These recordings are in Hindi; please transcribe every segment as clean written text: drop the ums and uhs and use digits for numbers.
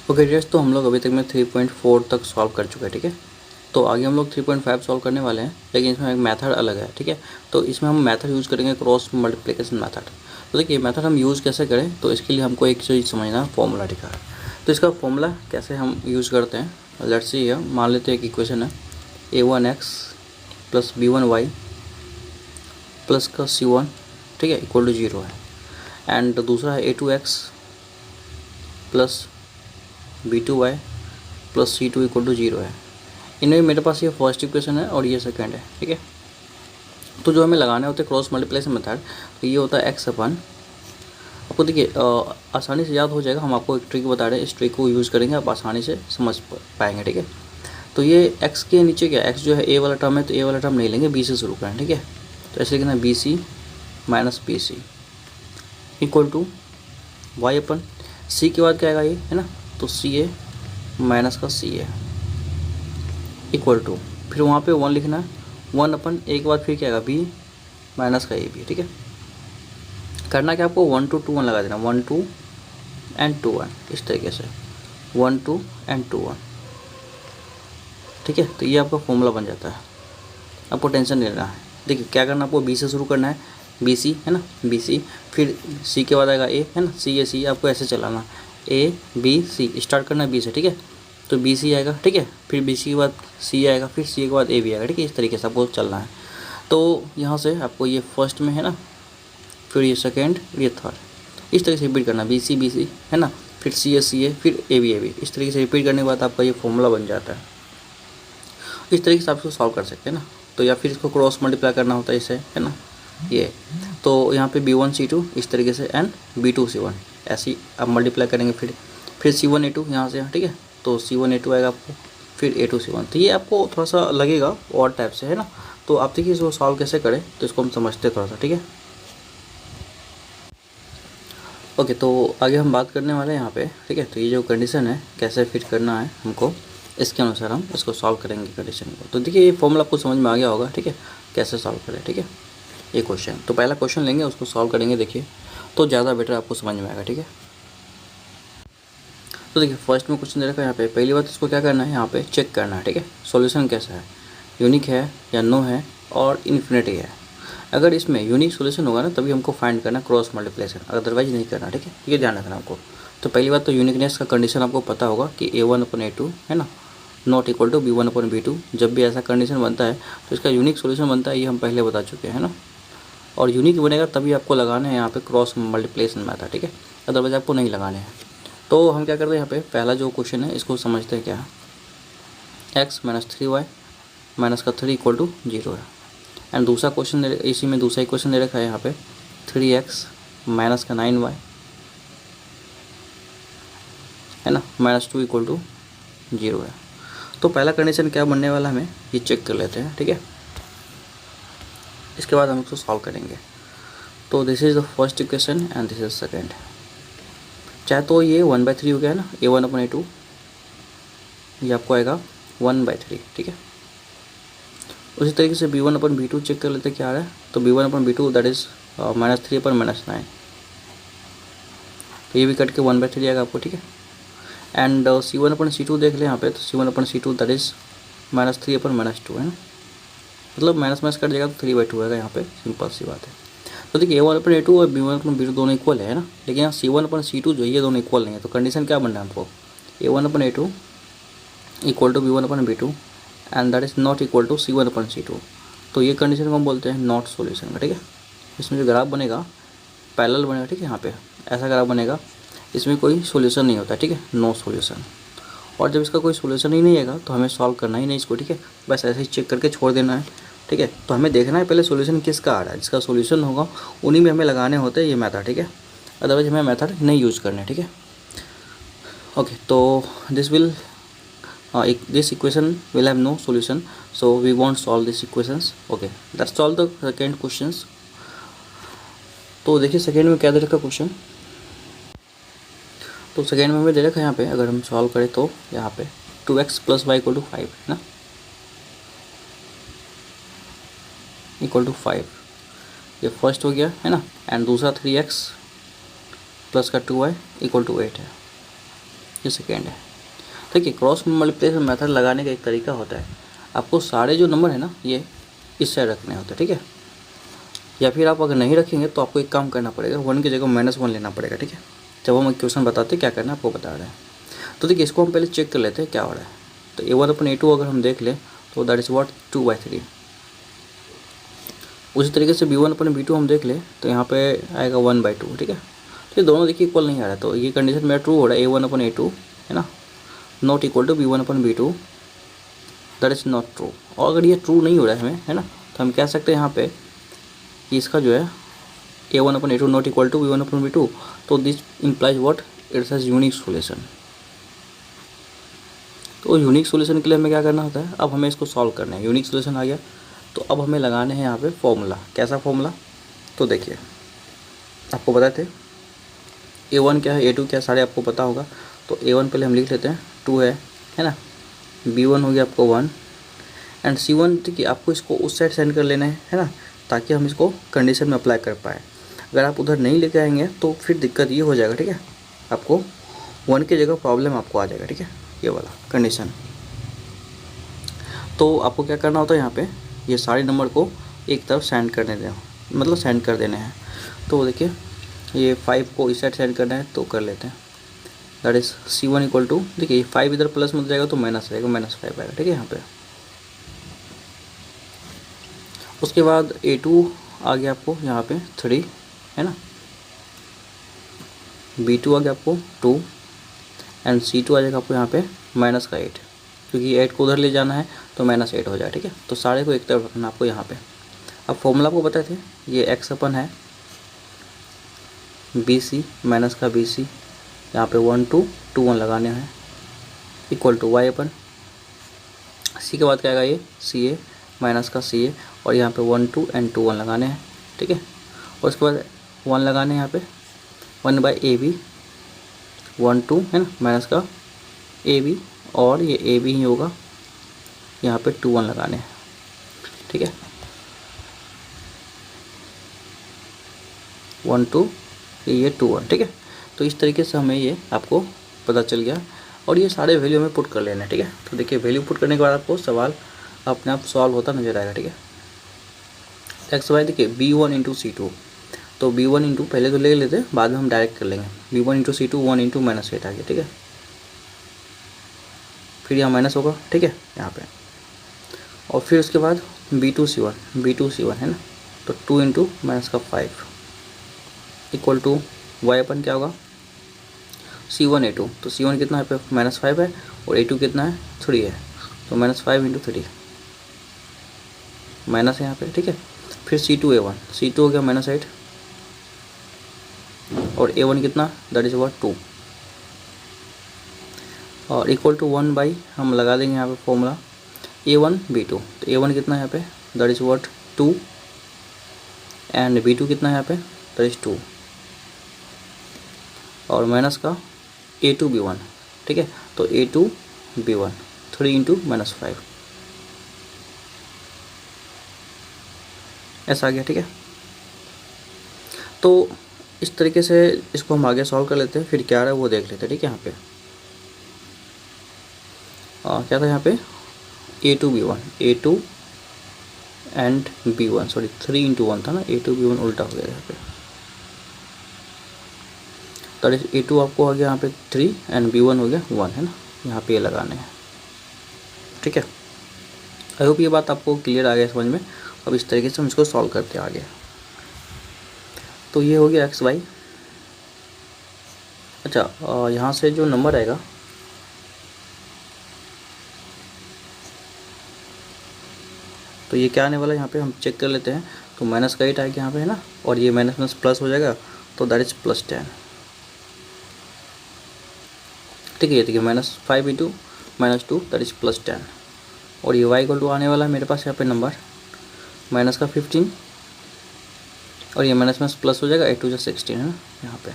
ओके डियर्स, तो हम लोग अभी तक में 3.4 तक सॉल्व कर चुके हैं। ठीक है, तो आगे हम लोग 3.5 सॉल्व करने वाले हैं, लेकिन इसमें एक मेथड अलग है। ठीक है, तो इसमें हम मेथड यूज़ करेंगे क्रॉस मल्टीप्लिकेशन मेथड। तो देखिए मेथड हम यूज़ कैसे करें, तो इसके लिए हमको एक चीज़ समझना, फॉर्मूला लिखा है। तो इसका फॉर्मूला कैसे हम यूज़ करते हैं, लेट्स सी हियर, मान लेते हैं एक इक्वेशन है a1x प्लस b1y प्लस का c1, ठीक है, इक्वल टू 0 है। एंड दूसरा है a2x plus b2y plus c2 equal to 0 है। इनमें मेरे पास ये फर्स्ट इक्वेशन है और ये सेकंड है। ठीक है, तो जो हमें लगाने होते हैं क्रॉस मल्टीप्लिकेशन मेथड, तो ये होता है x अपन, आपको देखिए आसानी से याद हो जाएगा। हम आपको एक ट्रिक बता रहे हैं, इस ट्रिक को यूज़ करेंगे आप आसानी से समझ पाएंगे। ठीक है, तो ये x के नीचे क्या, x जो है a वाला टर्म है, तो a वाला टर्म नहीं लेंगे, b से शुरू करें। ठीक है, तो ऐसे लिखना B C minus B C equal to y अपन, c के बाद क्या आएगा ये है ना, तो सी ए माइनस का सी ए इक्वल टू, फिर वहाँ पे 1 लिखना है, 1 अपन ए के बाद फिर क्या आएगा b माइनस का ए बी। ठीक है, करना क्या आपको 1 2 2 1 लगा देना, 1 2 एंड 2 1, इस तरीके से 1 2 एंड 2 1। ठीक है, तो ये आपका फॉर्मूला बन जाता है, आपको टेंशन नहीं लेना है। देखिए क्या करना, आपको बी से शुरू करना है, बी सी है ना, बी सी, फिर सी के बाद आएगा ए है ना, सी आपको ऐसे चलाना, ए बी सी स्टार्ट करना है बी से। ठीक है, तो बी सी आएगा। ठीक है, फिर बी सी के बाद सी आएगा, फिर सी के बाद ए बी आएगा। ठीक है, इस तरीके से आपको चलना है। तो यहाँ से आपको ये फर्स्ट में है ना, फिर ये सेकेंड, ये थर्ड, इस तरीके से रिपीट करना, बी सी है ना, फिर सी ए, फिर ए बी इस तरीके से रिपीट करने के बाद आपका ये फॉर्मूला बन जाता है। इस तरीके से आप इसको सॉल्व कर सकते हैं ना। तो या फिर इसको क्रॉस मल्टीप्लाई करना होता है इससे, है ना, ये। तो यहाँ पे b1 c2 इस तरीके से एंड b2 c1 ऐसे ही आप मल्टीप्लाई करेंगे, फिर c1 a2 यहाँ से। ठीक है, तो c1 a2 आएगा आपको, फिर a2 c1। तो ये आपको थोड़ा सा लगेगा और टाइप से, है ना। तो आप देखिए इसको सॉल्व कैसे करें, तो इसको हम समझते हैं थोड़ा सा। ठीक है, ओके, तो आगे हम बात करने वाले हैं यहाँ पे। ठीक है, तो ये जो कंडीशन है कैसे फिट करना है हमको, इसके अनुसार हम इसको सॉल्व करेंगे कंडीशन को। तो देखिए ये फॉर्मूला आपको समझ में आ गया होगा। ठीक है, कैसे सॉल्व करें। ठीक है, ये क्वेश्चन, तो पहला क्वेश्चन लेंगे, उसको सॉल्व करेंगे, देखिए तो ज़्यादा बेटर आपको समझ में आएगा। ठीक है, तो देखिए फर्स्ट में क्वेश्चन दे रखा है यहाँ पे, पहली बात इसको क्या करना है, यहाँ पे चेक करना है। ठीक है, सॉल्यूशन कैसा है, यूनिक है या नो है और इन्फिनिटी है। अगर इसमें यूनिक सॉल्यूशन होगा ना, तभी हमको फाइंड करना क्रॉस मल्टीप्लिकेशन, अदरवाइज नहीं करना। ठीक है, ये ध्यान रखना आपको। तो पहली बात तो यूनिकनेस का कंडीशन आपको पता होगा कि a1/a2 है ना, नॉट इक्वल टू b1/b2। जब भी ऐसा कंडीशन बनता है तो इसका यूनिक सॉल्यूशन बनता है, ये हम पहले बता चुके हैं ना। और यूनिक बनेगा तभी आपको लगाने हैं यहाँ पे क्रॉस मल्टीप्लिकेशन मेथड। ठीक है, अदरवाइज आपको नहीं लगाने हैं। तो हम क्या करते हैं यहाँ पे, पहला जो क्वेश्चन है इसको समझते हैं क्या है, x माइनस 3y माइनस का 3 इक्वल टू 0 है। एंड दूसरा क्वेश्चन, इसी में दूसरा इक्वेशन दे रखा है यहाँ पे 3x माइनस का 9y है ना, माइनस 2 इक्वल टू 0 है। तो पहला कंडीशन क्या बनने वाला हमें ये चेक कर लेते हैं। ठीक है, इसके बाद हम इसको सॉल्व करेंगे। तो this is the first equation and this is second. चाहे तो ये 1/3 हो गया है ना, a1/a2, ये आपको आएगा 1/3। ठीक है, उसी तरीके से b1/b2 चेक कर लेते हैं क्या आ रहा है। तो b1/b2 दैट इज़ -3/-9, तो ये भी कट के 1/3 आएगा आपको। ठीक है, एंड c1/c2 देख लें यहाँ पे, तो c1/c2 दैट इज़ -3/-2 है ना, मतलब माइनस माइनस कट जाएगा तो 3/2 आएगा यहाँ पे, सिंपल सी बात है। तो देखिए a1/a2 और b1/b2 दोनों इक्वल है ना, लेकिन यहाँ c1/c2 जो ये दोनों इक्वल नहीं है। तो कंडीशन क्या बनना है हमको, a1/a2 equal to b1/b2 and that is not equal to c1/c2। तो ये कंडीशन को हम बोलते हैं नॉट सॉल्यूशन का। ठीक है, इसमें जो ग्राफ बनेगा पैरेलल बनेगा। ठीक है, यहाँ पे ऐसा ग्राफ बनेगा, इसमें कोई सॉल्यूशन नहीं होता। ठीक है, नो सॉल्यूशन। और जब इसका कोई सॉल्यूशन ही नहीं आएगा तो हमें सॉल्व करना ही नहीं इसको। ठीक है, बस ऐसे ही चेक करके छोड़ देना है। ठीक है, तो हमें देखना है पहले सॉल्यूशन किसका आ रहा है, जिसका सॉल्यूशन होगा उन्हीं में हमें लगाने होते हैं ये मेथड। ठीक है, अदरवाइज हमें मेथड नहीं यूज़ करने। ठीक है, ओके, तो this equation will have no solution, so we won't solve these equations. Okay, let's solve the second questions. तो देखिए सेकेंड में क्या दे रखा क्वेश्चन, तो सेकेंड में हमें दे रखा है यहाँ पे, अगर हम सॉल्व करें तो यहाँ पे 2x + y = 5 है ना, इक्वल टू 5, ये फर्स्ट हो गया है ना। एंड दूसरा 3x + का 2y = 8 है। ये सेकेंड है। देखिए क्रॉस मल्टीप्लिकेशन मेथड लगाने का एक तरीका होता है, आपको सारे जो नंबर है ना ये इस साइड रखने होते हैं, ठीक है। या फिर आप अगर नहीं रखेंगे तो आपको एक काम करना पड़ेगा, 1 की जगह -1 लेना पड़ेगा, ठीक है। जब हम क्वेश्चन बताते क्या करना है आपको बता रहे हैं। तो देखिए इसको हम पहले चेक कर लेते हैं क्या हो रहा है। तो A1/A2 अगर हम देख लें तो दैट इज़ व्हाट 2/3। उसी तरीके से B1/B2 हम देख लें तो यहाँ पे आएगा 1/2, ठीक है। तो ये दोनों देखिए इक्वल नहीं आ रहा है, तो ये कंडीशन मेरा ट्रू हो रहा है, A1/A2 है ना not equal to B1/B2, that is not true. और अगर ये ट्रू नहीं हो रहा है हमें, है ना, तो हम कह सकते हैं यहाँ पे कि इसका जो है A1/A2 not equal to B1/B2, तो this implies what it's as unique solution. तो यूनिक सोल्यूशन के लिए हमें क्या करना होता है, अब हमें इसको सॉल्व करना है। यूनिक सोल्यूशन आ गया तो अब हमें लगाने हैं यहाँ पे फॉर्मूला। कैसा फॉर्मूला, तो देखिए आपको बताए थे A1 क्या है, A2 क्या है, सारे आपको पता होगा। तो A1 पहले हम लिख लेते हैं 2 है ना, B1 हो गया आपको 1 एंड C1, देखिए आपको इसको उस साइड सेंड कर लेना है ना, ताकि हम इसको कंडीशन में अप्लाई कर पाए। अगर आप उधर नहीं लेके आएंगे तो फिर दिक्कत ये हो जाएगा, ठीक है, आपको 1 की जगह प्रॉब्लम आपको आ जाएगा, ठीक है, ये वाला कंडीशन। तो आपको क्या करना होता है, यहाँ पे ये सारे नंबर को एक तरफ सेंड करने दें, मतलब सेंड कर देने हैं। तो देखिए ये 5 को इस साइड सेंड करना है तो कर लेते हैं, that is C1 equal to, देखिए 5 इधर प्लस में जाएगा तो माइनस आएगा, -5 आएगा, ठीक है यहाँ पे। उसके बाद A2 आ गया आपको यहाँ पे 3 है ना, B2 आ गया आपको 2 एंड C2 आ जाएगा आपको यहाँ पे -8, क्योंकि 8 को उधर ले जाना है तो -8 हो जाए, ठीक है। तो सारे को एक तरफ रखना आपको यहाँ पे। अब फॉर्मूला आपको बताए थे, ये x/है BC माइनस का BC, यहाँ पे 1 2 2 1 लगाने हैं इक्वल टू y/, C के बाद क्या आएगा ये CA माइनस का CA, और यहाँ पे 1 2 एंड 2 1 लगाने हैं, ठीक है। और उसके बाद 1 लगाने हैं यहाँ पे 1/AB 1 2 है ना, माइनस का AB, और ये AB ही होगा, यहाँ पे 2 1 लगाने हैं, ठीक है, 1 2 ये 2 1, ठीक है। तो इस तरीके से हमें ये आपको पता चल गया, और ये सारे वैल्यू हमें पुट कर लेना है, ठीक है। तो देखिए वैल्यू पुट करने के बाद आपको सवाल अपने आप सॉल्व होता नजर आएगा, ठीक है। x/y देखिए B1 इंटू C2, तो B1 इंटू पहले तो ले लेते हैं, बाद में हम डायरेक्ट कर लेंगे। B1 इंटू C2 1 इंटू -8 आ गया, ठीक है। फिर यहाँ माइनस होगा, ठीक है, यहाँ पे, और फिर उसके बाद B2 C1 है ना, तो 2 इंटू -5 इक्वल टू y/, क्या होगा C1 A2, तो C1 कितना है पे -5 है, और A2 कितना है 3 है, तो -5 इंटू 3 माइनस है यहाँ पे, ठीक है। फिर C2 A1 हो गया -8, और A1 कितना, दैट इज़ व्हाट 2, और इक्वल टू 1 बाई हम लगा देंगे यहाँ पे फॉर्मूला A1 B2, तो A1 कितना है यहाँ पे, that is what 2 and B2 कितना है यहाँ पे, दैट इज़ 2, और माइनस का A2 B1, ठीक है। तो A2 B1 3 इंटू -5 ऐसा आ गया, ठीक है। तो इस तरीके से इसको हम आगे सॉल्व कर लेते हैं, फिर क्या आ रहा है वो देख लेते हैं, ठीक है। यहाँ पे क्या था यहाँ पे A2 and B1, sorry 3 into 1 था ना, A2 B1 उल्टा हो गया यहाँ पे, तो A2 आपको आ गया यहाँ पे 3 एंड B1 हो गया 1 है ना, यहाँ पे ये लगाने हैं, ठीक है। आई होप ये बात आपको क्लियर आ गया समझ में। अब इस तरीके से हम इसको सॉल्व करते हैं आगे। तो ये हो गया x/y। अच्छा यहाँ से जो नंबर आएगा, तो ये क्या आने वाला है यहाँ पे हम चेक कर लेते हैं। तो -8 आएगा यहाँ पे है ना, और ये माइनस प्लस हो जाएगा, तो दैट इज +10, ठीक है। ये देखिए -5 इंटू -2 दैट इज +10, और ये y = आने वाला है मेरे पास यहाँ पे नंबर माइनस का 15, और ये माइनस प्लस हो जाएगा 8 2 16 है ना यहाँ पे।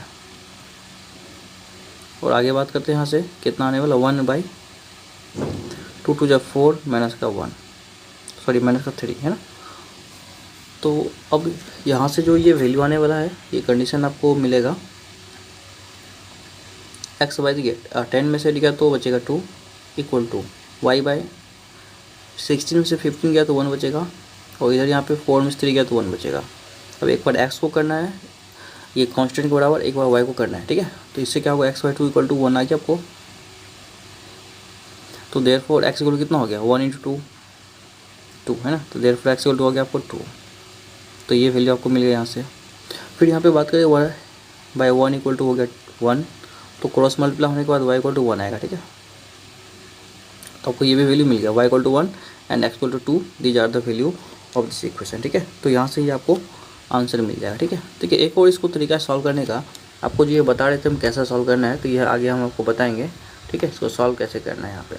और आगे बात करते हैं यहाँ से कितना आने वाला 1/2 2 4 माइनस का 1, सॉरी माइनस का 3 है ना। तो अब यहाँ से जो ये वैल्यू आने वाला है, ये कंडीशन आपको मिलेगा एक्स बाई देखिए 10 में से गया तो बचेगा 2 इक्वल टू वाई बाई 16 में से 15 गया तो 1 बचेगा, और इधर यहाँ पे 4 में से 3 गया तो 1 बचेगा। अब एक बार एक्स को करना है ये कांस्टेंट के बराबर, एक बार वाई को करना है, ठीक है। तो इससे क्या होगा एक्स बाई 2 इक्वल टू 1 आ गया आपको। तो देयरफॉर एक्स इक्वल कितना हो गया 1 इंटू 2 है ना, तो देयरफॉर एक्स इक्वल टू हो गया आपको 2। तो ये वैल्यू आपको मिल गया यहाँ से। फिर यहाँ पे बात करें वाई बाई 1 इक्वल टू हो गया 1, तो क्रॉस मल्टीप्लाई होने के बाद वाई इक्वल टू 1 आएगा, ठीक है। तो आपको ये भी वैल्यू मिल गया Y equal to 1 and X equal to 2, these are the value of this equation, ठीक है। तो यहाँ से ही आपको आंसर मिल जाएगा, ठीक है। ठीक है, एक और इसको तरीका सॉल्व करने का आपको जो ये बता रहे थे हम कैसा सॉल्व करना है, तो ये आगे हम आपको बताएंगे, ठीक है। इसको सॉल्व कैसे करना है यहाँ पे,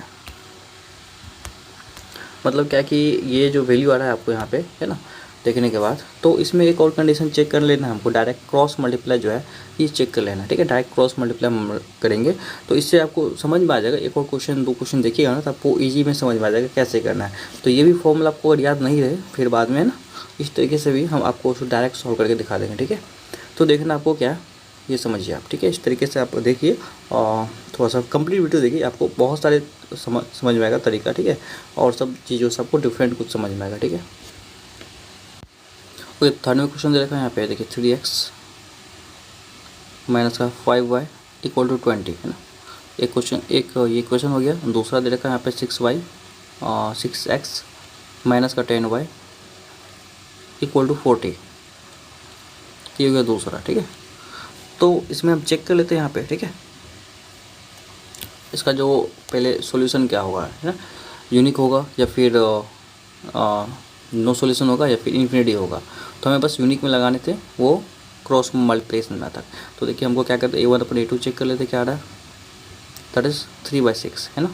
मतलब क्या कि ये जो वैल्यू आ रहा है आपको यहाँ पे है ना देखने के बाद, तो इसमें एक और कंडीशन चेक कर लेना है हमको, डायरेक्ट क्रॉस मल्टीप्लाई जो है ये चेक कर लेना है, ठीक है। डायरेक्ट क्रॉस मल्टीप्लाई करेंगे तो इससे आपको समझ में आ जाएगा। एक और क्वेश्चन 2 क्वेश्चन देखिएगा ना तो आपको ईजी में समझ में आ जाएगा कैसे करना है। तो ये भी फॉर्मूला आपको अगर याद नहीं रहे फिर बाद में ना इस तरीके से भी हम आपको उसको डायरेक्ट सॉल्व करके दिखा देंगे, ठीक है। तो देखना आपको क्या ये समझिए आप, ठीक है। इस तरीके से आप देखिए और थोड़ा सा कंप्लीट वीडियो देखिए, आपको बहुत सारे समझ में आएगा तरीका, ठीक है। और सब चीज़ों से आपको डिफरेंट कुछ समझ में आएगा, ठीक है। ओके, थर्ड में क्वेश्चन दे रखा है यहाँ पे देखिए 3x माइनस का 5y इक्वल टू 20 है ना। एक क्वेश्चन ये क्वेश्चन हो गया। दूसरा दे रखा है यहाँ पे 6x माइनस का 10y इक्वल टू 40, ये हो गया दूसरा, ठीक है। तो इसमें हम चेक कर लेते हैं यहाँ पे, ठीक है। इसका जो पहले सॉल्यूशन क्या होगा है ना, यूनिक होगा या फिर नो सॉल्यूशन होगा या फिर इन्फिनिटी होगा। तो हमें बस यूनिक में लगाने थे वो क्रॉस मल्टीप्लिकेशन मेथड। तो देखिए हमको क्या करते हैं A1 अपन A2 चेक कर लेते क्या आ रहा है, दैट इज़ 3/6 है ना।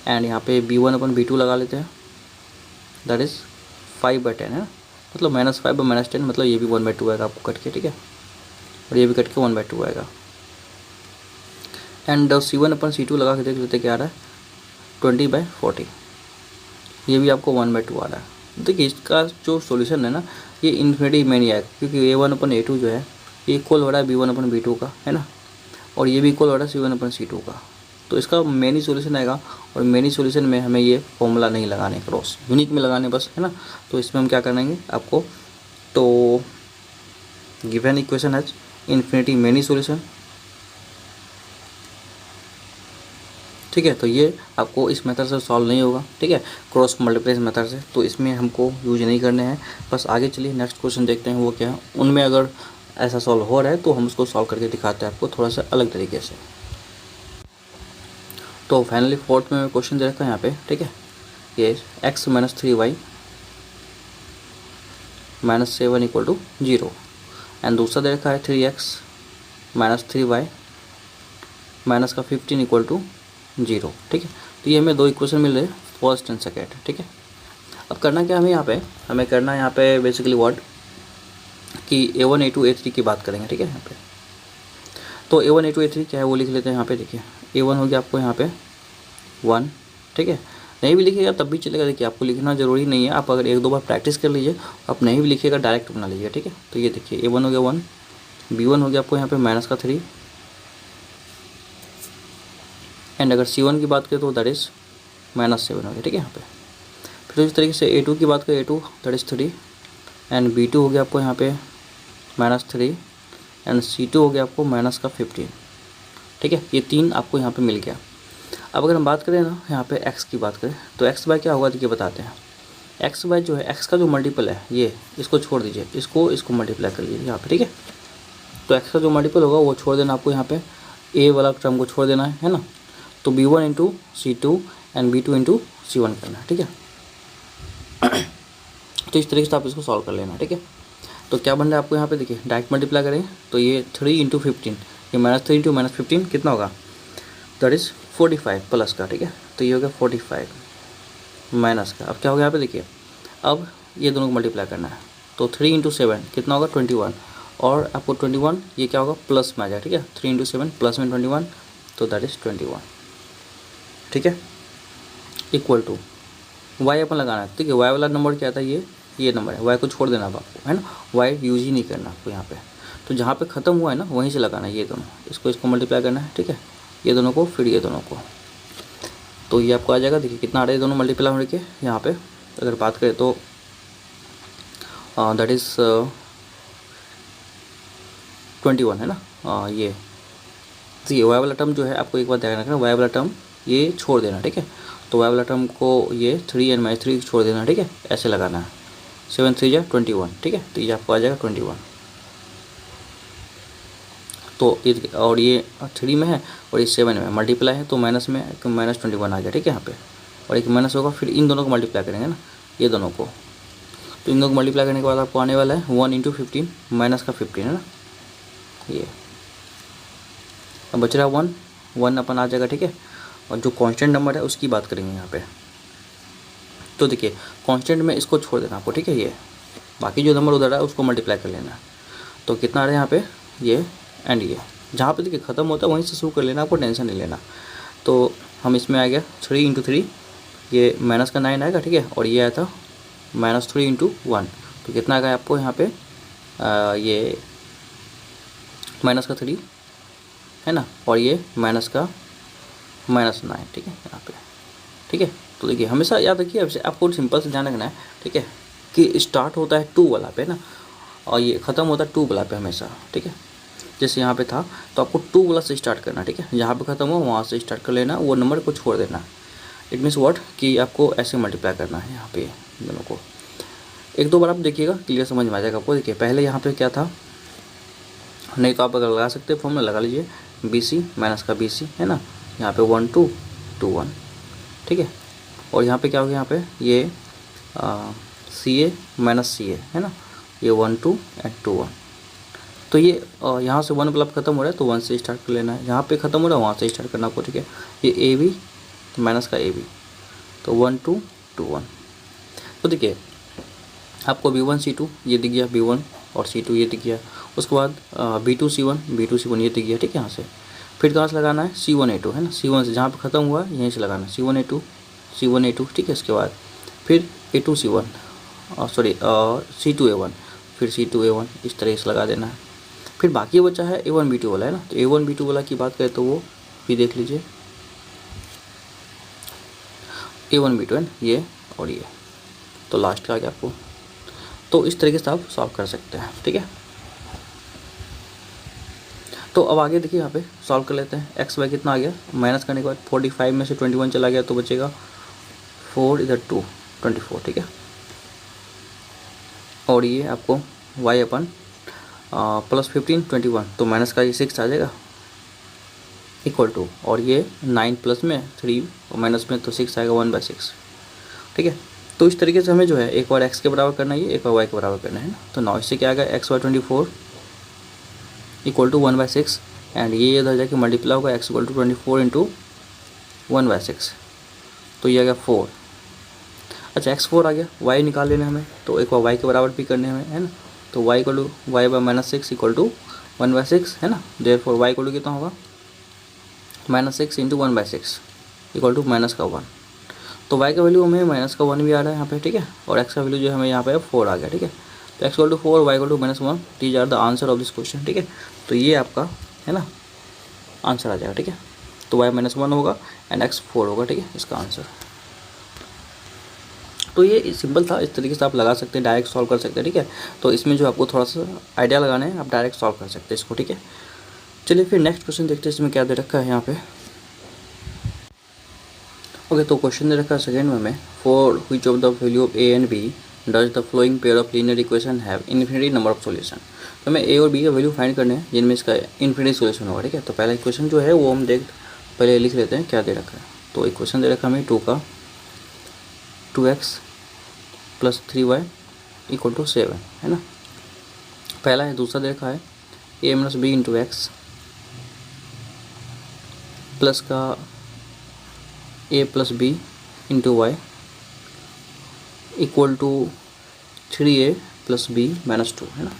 एंड यहाँ पे B1 अपन B2 लगा लेते हैं, दैट इज़ 5/10 है ना। मतलब -5/-10 मतलब ये भी 1/2 आएगा आपको कट के, ठीक है। और ये भी कट के 1/2 आएगा। एंड C1 अपन C2 लगा के देख लेते क्या आ रहा है 20/40, ये भी आपको 1/2 आ रहा है। देखिए इसका जो सॉल्यूशन है ना ये इन्फिनिटी में नहीं आएगा, क्योंकि A1 अपन A2 जो है ये इक्वल हो रहा है B1 अपन B2 का है ना, और ये भी इक्वल हो रहा है C1 अपन C2 का। तो इसका मेनी सॉल्यूशन आएगा, और मेनी सॉल्यूशन में हमें ये फॉर्मूला नहीं लगाने क्रॉस, यूनिक में लगाने बस है ना। तो इसमें हम क्या करेंगे आपको, तो given equation has infinity many solution, ठीक है। तो ये आपको इस मेथड से सॉल्व नहीं होगा, ठीक है, क्रॉस मल्टीप्लिकेशन मेथड से। तो इसमें हमको यूज नहीं करने हैं। बस आगे चलिए नेक्स्ट क्वेश्चन देखते हैं वो क्या है। उनमें अगर ऐसा सॉल्व हो रहा है तो हम उसको सॉल्व करके दिखाते हैं आपको थोड़ा सा अलग तरीके से। तो फाइनली फोर्थ में क्वेश्चन दे रखा है यहाँ पे, ठीक है। ये x minus 3y minus 7 equal to 0 and दूसरा दे रखा है 3x माइनस 3y माइनस का 15 इक्वल टू 0, ठीक है। तो ये हमें 2 इक्वेशन मिल रहे हैं फर्स्ट एंड सेकेंड, ठीक है। अब करना क्या हमें यहाँ पे, हमें करना है यहाँ पे बेसिकली वर्ड कि A1 A2 A3 की बात करेंगे, ठीक है। यहाँ पे तो A1 A2 A3 क्या है वो लिख लेते हैं यहाँ पे। देखिए A1 हो गया आपको यहाँ पे 1, ठीक है। नहीं भी लिखिएगा तब भी चलेगा, देखिए आपको लिखना ज़रूरी नहीं है। आप अगर 1-2 बार प्रैक्टिस कर लीजिए, आप नहीं भी लिखिएगा डायरेक्ट बना लीजिए, ठीक है। तो ये देखिए A1 हो गया 1, B1 हो गया आपको यहाँ पे माइनस का 3 एंड अगर C1 की बात करें तो दैट इज़ -7 हो गया, ठीक है यहाँ पे। फिर इस तरीके से A2 की बात करें A2 that is 3 and B2 हो गया आपको यहाँ पे -3 एंड C2 हो गया आपको माइनस का 15, ठीक है। ये 3 आपको यहाँ पे मिल गया। अब अगर हम बात करें ना यहाँ पे x की बात करें तो x बाय क्या होगा देखिए बताते हैं। x बाय जो है x का जो मल्टीपल है ये इसको छोड़ दीजिए, इसको मल्टीप्लाई कर लीजिए यहाँ पे, ठीक है। तो x का जो मल्टीपल होगा वो छोड़ देना आपको यहाँ पे, a वाला टर्म को छोड़ देना है ना। तो B1 into C2 and B2 into C1 करना है, ठीक है। तो इस तरीके से आप इसको सॉल्व कर लेना, ठीक है। तो क्या बन रहा है आपको यहाँ पे देखिए डायरेक्ट मल्टीप्लाई करें तो ये 3 इंटू 15, ये -3 इंटू -15 कितना होगा दैट इज़ 45 प्लस का, ठीक है। तो ये हो गया 45 माइनस का। अब क्या होगा यहाँ पे देखिए, अब ये दोनों को मल्टीप्लाई करना है तो 3 इंटू 7 कितना होगा 21, और आपको 21 ये क्या होगा प्लस में आ जाएगा, ठीक है। 3 इंटू 7 प्लस में 21 तो दैट इज़ 21, ठीक है, इक्वल टू वाई अपन लगाना है, ठीक है। वाई वाला नंबर क्या था ये नंबर है, वाई को छोड़ देना आपको है ना, वाई यूज ही नहीं करना आपको यहाँ पे। तो जहाँ पे ख़त्म हुआ है ना वहीं से लगाना है ये दोनों, इसको मल्टीप्लाई करना है, ठीक है। ये दोनों को, फिर ये दोनों को। तो ये आपको आ जाएगा, देखिए कितना आ रहा है दोनों मल्टीप्लाई होने के। यहाँ पे अगर बात करें तो दैट इज़ 21 है ना। ये देखिए वाई वाला टर्म जो है आपको एक बार ध्यान रखना, वाई वाला टर्म ये छोड़ देना, ठीक है। तो वाई वाला टर्म को ये 3n-3 छोड़ देना, ठीक है, ऐसे लगाना है। 7 3 जा 21, ठीक है। तो ये आपको आ जाएगा 21। तो और ये 3 में है और ये 7 में मल्टीप्लाई है, तो माइनस में -21 आ गया, ठीक है यहाँ पे। और एक माइनस होगा, फिर इन दोनों को मल्टीप्लाई करेंगे ना, ये दोनों को। तो इन दोनों को मल्टीप्लाई करने के बाद आपको आने वाला है 1 × 15 माइनस का 15 है ना, ये। अब बच रहा है 1 अपन आ जाएगा, ठीक है। और जो कांस्टेंट नंबर है उसकी बात करेंगे यहाँ पे। तो देखिए कांस्टेंट में इसको छोड़ देना आपको, ठीक है। ये बाकी जो नंबर उधर है उसको मल्टीप्लाई कर लेना। तो कितना आ रहा है यहाँ पे, ये एंड ये जहाँ पे देखिए ख़त्म होता है वहीं से शुरू कर लेना, आपको टेंशन नहीं लेना। तो हम इसमें आ गया 3 × 3, ये माइनस का 9 आएगा, ठीक है। और ये आया था -3 × 1, तो कितना आ गया आपको यहाँ पे ये माइनस का 3 है ना, और ये माइनस का -9, ठीक है यहाँ पे, ठीक है। तो देखिए हमेशा याद रखिए, आपको सिंपल से ध्यान रखना है, ठीक है, कि स्टार्ट होता है 2 वाला पे ना, और ये ख़त्म होता है 2 वाला पे हमेशा, ठीक है। जैसे यहाँ पे था तो आपको 2 वाला से स्टार्ट करना, ठीक है। जहाँ पे ख़त्म हो वहाँ से स्टार्ट कर लेना, वो नंबर को छोड़ देना। इट मीन्स व्हाट, कि आपको ऐसे मल्टीप्लाई करना है यहाँ पे दोनों को। एक दो बार आप देखिएगा, क्लियर समझ में आ जाएगा आपको। देखिए पहले यहाँ पे क्या था, नहीं तो आप अगर लगा सकते हैं फॉर्मूला लगा लीजिए, BC माइनस का BC है ना, यहाँ पे 1 2 2 1, ठीक है। और यहाँ पे क्या हो गया, यहाँ पे ये CA माइनस CA है ना, ये 1 2 एंड 2 1। तो ये यहाँ से 1 मतलब ख़त्म हो रहा है तो 1 से स्टार्ट कर लेना है, यहाँ पे ख़त्म हो रहा है वहाँ से स्टार्ट करना आपको, ठीक है। ये AB माइनस का AB, तो 1 2 2 1। तो देखिए आपको B1 C2 ये दिख गया, B1 और C2 ये दिख गया। उसके बाद B2 C1 ये दिख गया, ठीक है। यहाँ से फिर कहाँ से लगाना है, C1 A2 है ना, C1 से जहाँ पे ख़त्म हुआ यहीं से लगाना है, C1 A2, ठीक है। इसके बाद फिर A2 C1 sorry C2 A1, फिर C2 A1, इस तरह से लगा देना है। फिर बाकी बचा है A1 B2 वाला है ना, तो A1 B2 वाला की बात करें तो वो भी देख लीजिए, A1 B2 है ना, ये और ये। तो लास्ट का आ गया आपको। तो इस तरीके से आप सॉल्व कर सकते हैं, ठीक है। तो अब आगे देखिए यहाँ पे सॉल्व कर लेते हैं। एक्स वाई कितना आ गया, माइनस करने के बाद 45 में से 21 चला गया तो बचेगा 4 इधर 2 24, ठीक है। और ये आपको वाई अपन +15 21, तो माइनस का ये 6 आ जाएगा इक्वल टू, और ये 9 प्लस में 3 और माइनस में तो 6 आएगा 1/6, ठीक है। तो इस तरीके से हमें जो है एक बार x के बराबर करना है, एक बार y के बराबर करना है ना। तो 9 इससे क्या आ गया, x y 24 equal to 1/6, and ये इधर जाके मल्टीप्लाई होगा x इक्वल टू 24 इंटू 1/6, तो ये आ गया 4। अच्छा x 4 आ गया, y निकाल लेना हमें, तो एक बार y के बराबर भी करने हमें है ना। तो y equal to y/-6 equal to 1/6 है ना। देयरफॉर y इक्वल टू कितना होगा, -6 इंटू 1/6 इक्वल टू माइनस का 1। तो y का वैल्यू हमें माइनस का 1 भी आ रहा है यहाँ पे, ठीक है। और x का वैल्यू जो हमें यहाँ पे 4 आ गया, ठीक है। तो x equal to 4, y equal to -1, these are the answer of this question, ठीक है। तो ये आपका है ना आंसर आ जाएगा, ठीक है। तो y -1 होगा एंड x 4 होगा, ठीक है, इसका आंसर। तो ये सिंपल था, इस तरीके से आप लगा सकते हैं, डायरेक्ट सॉल्व कर सकते हैं, ठीक है। तो इसमें जो आपको थोड़ा सा आइडिया लगाना है, आप डायरेक्ट सॉल्व कर सकते हैं इसको, ठीक है। चलिए फिर नेक्स्ट क्वेश्चन देखते हैं, इसमें क्या दे रखा है यहाँ पे। ओके, तो क्वेश्चन दे रखा है सेकेंड में हमें, for which of the value of a and b does the following pair of linear equation have infinity number of solution. तो हमें a और b का वैल्यू फाइंड करने हैं जिनमें इसका इन्फिनिटी सॉल्यूशन होगा, ठीक है। तो पहला इक्वेशन जो है वो हम पहले लिख लेते हैं क्या दे रखा है। तो इक्वेशन दे रखा है हमें 2 का 2x + 3y = 7 है ना, पहला है। दूसरा दे रखा है a - b × x प्लस का a + b × y equal to 3a + b - 2 है ना।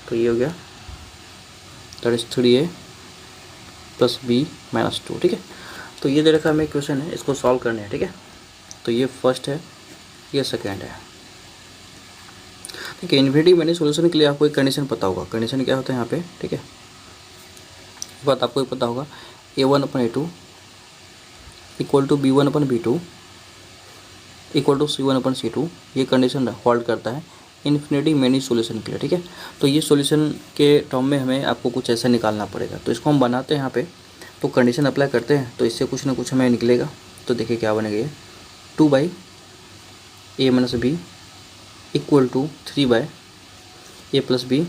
तो ये हो गया, दैट इज 3a + b - 2, ठीक है। तो ये दे रखा हमें क्वेश्चन है, इसको सॉल्व करने हैं, ठीक है। तो ये फर्स्ट है, ये सेकेंड है, ठीक है। इन्फिनिटी मैंने सोल्यूशन के लिए आपको एक कंडीशन पता होगा, कंडीशन क्या होता है यहाँ पे, ठीक है। बात आपको ही पता होगा, A1/A2 equal to B1/B2 equal to C1/C2, ये कंडीशन होल्ड करता है इन्फिनिटी मेनी सॉल्यूशन के लिए, ठीक है। तो ये सॉल्यूशन के टर्म में हमें आपको कुछ ऐसा निकालना पड़ेगा। तो इसको हम बनाते हैं यहाँ पे, तो कंडीशन अप्लाई करते हैं, तो इससे कुछ ना कुछ हमें निकलेगा। तो देखिए क्या बनेगा ये 2/A - B equal to 3/A + B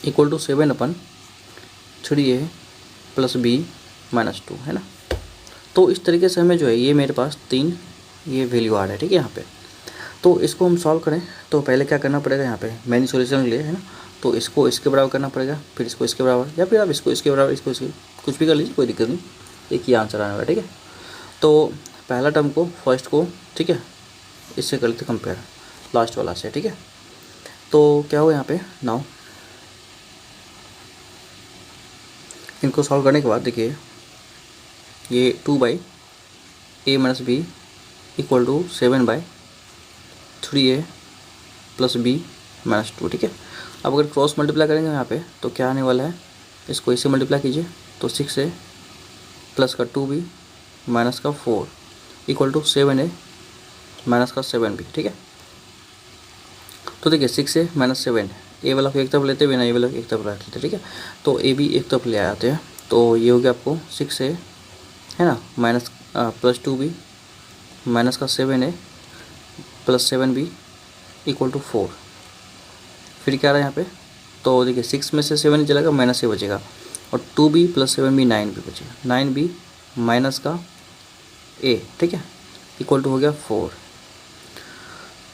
equal to 7/3A + B - 2, है ना। तो इस तरीके से हमें जो है ये मेरे पास 3 ये वैल्यू आ रहा है, ठीक है यहाँ पे। तो इसको हम सॉल्व करें तो पहले क्या करना पड़ेगा यहाँ पे मेनी सॉल्यूशन के लिए, है ना। तो इसको इसके बराबर करना पड़ेगा, फिर इसको इसके बराबर, या फिर आप इसको इसके बराबर, इसको इसके, कुछ भी कर लीजिए, कोई दिक्कत नहीं, एक ही आंसर आने वाला, ठीक है। तो पहला टर्म को फर्स्ट को, ठीक है, इससे कर लेते कंपेयर लास्ट वाला से, ठीक है। तो क्या हुआ यहाँ पे नाउ, इनको सॉल्व करने के बाद देखिए ये 2/A - B equal to 7/3A + B - 2, ठीक है। अब अगर क्रॉस मल्टीप्लाई करेंगे यहाँ पे तो क्या आने वाला है, इसको इससे मल्टीप्लाई कीजिए तो 6A प्लस का 2B माइनस का 4 इक्वल टू 7A माइनस का 7B, ठीक है। तो देखिए 6A - 7, ए वाला को एक तरफ लेते हुए ना, ए वाला एक तरफ रख लेते, ठीक है। तो ए बी एक तरफ ले आते हैं, तो ये हो गया आपको 6A, है ना, माइनस प्लस 2B माइनस का 7A + 7B इक्वल टू 4। फिर क्या रहा है यहाँ पे, तो देखिए 6 में से 7 चलेगा, माइनस से बचेगा, और 2B + 7B 9B बचेगा, 9B माइनस का A, ठीक है, इक्वल टू हो गया 4।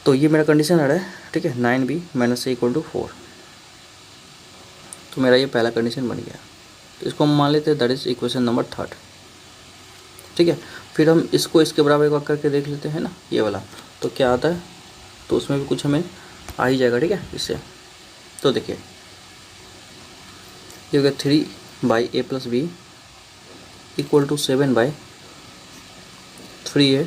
तो ये मेरा कंडीशन आ रहा है, ठीक है, 9B - A इक्वल टू 4। तो मेरा ये पहला कंडीशन बन गया। तो इसको हम मान लेते हैं दैट इज इक्वेशन नंबर 3, ठीक है। फिर हम इसको इसके बराबर एक बार करके देख लेते हैं ना, ये वाला, तो क्या आता है, तो उसमें भी कुछ हमें आ ही जाएगा, ठीक है, इससे। तो देखिए ये हो गया 3/A + B equal to 7/3A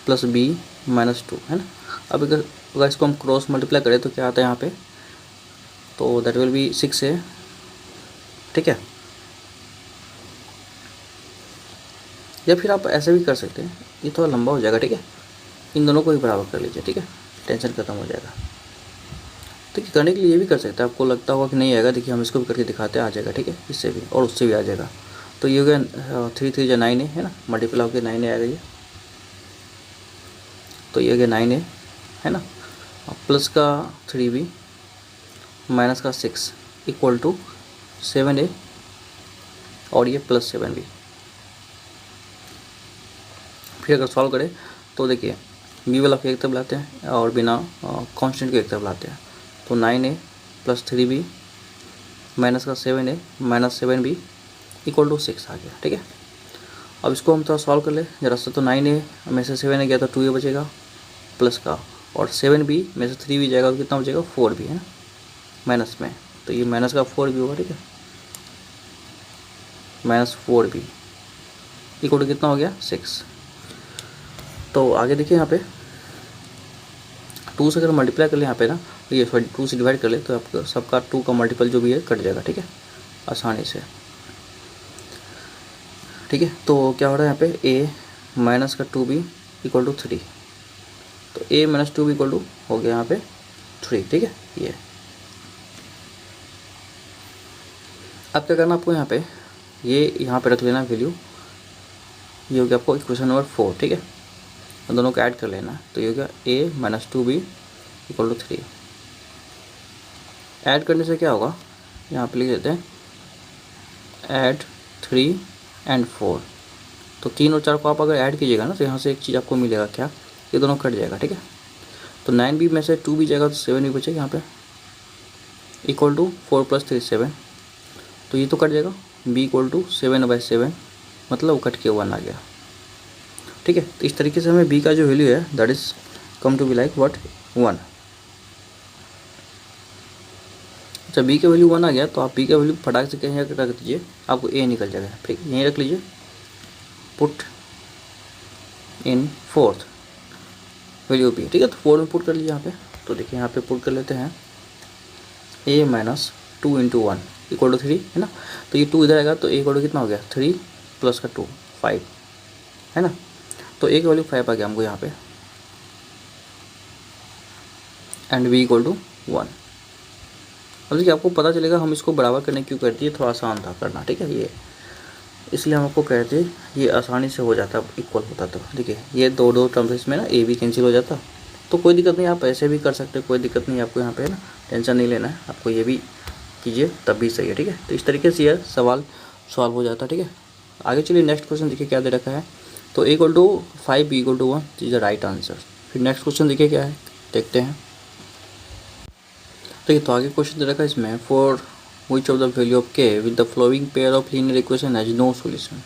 + B - 2, है ना। अब अगर इसको हम क्रॉस मल्टीप्लाई करें तो क्या आता है यहाँ पे, तो दैट विल बी 6A, ठीक है। या फिर आप ऐसे भी कर सकते हैं, ये थोड़ा लंबा हो जाएगा, ठीक है, इन दोनों को ही बराबर कर लीजिए, ठीक है, टेंशन खत्म हो जाएगा। देखिए करने के लिए ये भी कर सकते हैं, आपको लगता होगा कि नहीं आएगा, देखिए हम इसको भी करके दिखाते हैं, आ जाएगा, ठीक है, इससे भी और उससे भी आ जाएगा। तो ये हो गया 3 3 जो 9A, है ना, मल्टीप्लाई होकर 9A आएगा ये, तो ये हो गया 9A, है ना, प्लस का 3B माइनस का 6 इक्वल टू 7A और ये + 7B। फिर अगर सॉल्व करें तो देखिए बी वाला को एक तरफ लाते हैं और बिना कांस्टेंट को एक तरफ लाते हैं, तो 9A + 3B माइनस का 7A - 7B इक्वल टू 6 आ गया, ठीक है। अब इसको हम थोड़ा सॉल्व कर ले जरा सा, तो 9A में से 7A गया तो 2A बचेगा प्लस का, और 7B में से 3B जाएगा तो कितना बचेगा 4B, है ना, माइनस में, तो ये माइनस का 4B होगा, ठीक है, -4B इक्वल टू कितना हो गया 6। तो आगे देखिए यहाँ पे 2 से अगर मल्टीप्लाई कर ले यहाँ पे ना, ये 2 से डिवाइड कर ले तो आपका सबका 2 का मल्टीपल जो भी है कट जाएगा, ठीक है, आसानी से, ठीक है। तो क्या हो रहा है यहाँ पे A माइनस का 2B इक्वल टू 3, तो A - 2B इक्वल टू हो गया यहाँ पे 3, ठीक है। ये अब क्या करना आपको यहाँ पे, ये यहाँ पे रख लेना वैल्यू, ये हो गया आपको इक्वेशन नंबर 4, ठीक है, दोनों को ऐड कर लेना, तो ये हो गया A - 2B equal to 3। Add करने से क्या होगा, यहाँ पे लिख देते हैं ऐड 3 और 4, तो 3 और 4 को आप अगर ऐड कीजिएगा ना तो यहाँ से एक चीज़ आपको मिलेगा, क्या, ये दोनों कट जाएगा, ठीक है। तो 9B में से 2B जाएगा तो 7B बचेगा यहाँ पे इक्वल टू 4 + 3 7, तो ये तो कट जाएगा, B इक्वल टू 7/7 मतलब कट के 1 आ गया, ठीक है। तो इस तरीके से हमें B का जो वैल्यू है that is come to be like what 1। अच्छा B का वैल्यू 1 आ गया तो आप B का वैल्यू फटाक से कहीं रख दीजिए, आपको A निकल जाएगा, ठीक, यहीं रख लीजिए, put in 4th value B, ठीक है। तो 4 में पुट कर लीजिए यहाँ पे, तो देखिए यहाँ पे पुट कर लेते हैं A - 2 × 1 इक्वल टू 3 है ना। तो ये 2 इधर आएगा तो ए इक्वल टू कितना हो गया 3 प्लस का 2 5 है ना। तो ए की वैल्यू 5 आ गया हमको यहाँ पे एंड बी इक्वल टू 1। अब देखिए आपको पता चलेगा हम इसको बराबर करने क्यों करती है, थोड़ा आसान था करना, ठीक है। ये इसलिए हम आपको कहते हैं ये आसानी से हो जाता इक्वल होता। तो देखिए ये दो टर्म्स इसमें ना ए भी कैंसिल हो जाता, तो कोई दिक्कत नहीं, आप ऐसे भी कर सकते हो, कोई दिक्कत नहीं आपको यहाँ पे ना, टेंशन नहीं लेना है आपको, ये भी कीजिए तब भी सही है, ठीक है। तो इस तरीके से यह सवाल सॉल्व हो जाता है, ठीक है। आगे चलिए नेक्स्ट क्वेश्चन देखिए क्या दे रखा है। तो A equal to 5 B equal to 1 is the right answer. फिर नेक्स्ट क्वेश्चन देखिए क्या है, देखते हैं। तो ये तो आगे क्वेश्चन दे रखा है इसमें, for which of the value of k with the following pair of linear equation has no solution.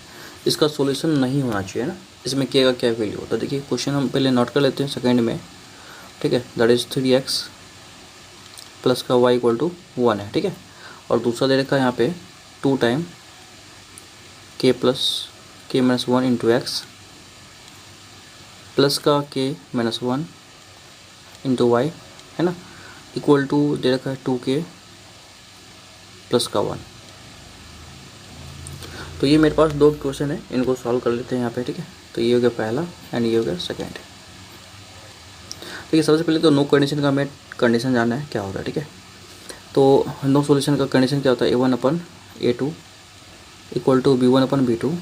इसका सॉल्यूशन नहीं होना चाहिए ना, इसमें के का क्या वैल्यू होता है। देखिए क्वेश्चन हम पहले नोट कर लेते हैं सेकंड में, ठीक है। दैट इज 3x प्लस का y इक्वल टू 1 है, ठीक है। और दूसरा दे रखा है यहाँ पे 2 time k plus k minus 1 into x plus का k माइनस 1 इंटू वाई है ना, इक्वल टू दे रखा है 2k प्लस का 1। तो ये मेरे पास दो क्वेश्चन है, इनको सॉल्व कर लेते हैं यहाँ पे, ठीक है। तो ये हो गया पहला एंड ये हो गया सेकेंड। देखिए सबसे पहले तो नो कंडीशन का हमें कंडीशन जानना है क्या होता है, ठीक है। तो नो सॉल्यूशन का कंडीशन क्या होता है, a1/a2 equal to b1/b2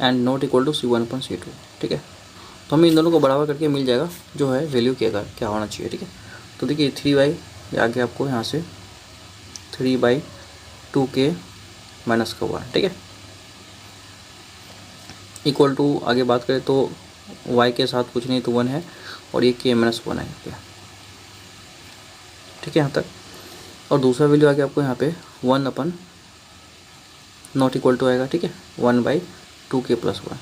and not equal to c1/c2, ठीक है। तो हमें इन दोनों को बराबर करके मिल जाएगा जो है वैल्यू क्या होना चाहिए, ठीक है। तो देखिए 3y आगे आपको यहाँ से 3/2k माइनस का 1, ठीक है, इक्वल टू आगे बात करें तो y के साथ कुछ नहीं तो 1 है और ये k माइनस 1 है, ठीक है यहाँ तक। और दूसरा वैल्यू आगे आपको यहाँ पे 1 नॉट इक्वल टू आएगा, ठीक है, 1/2k प्लस 1।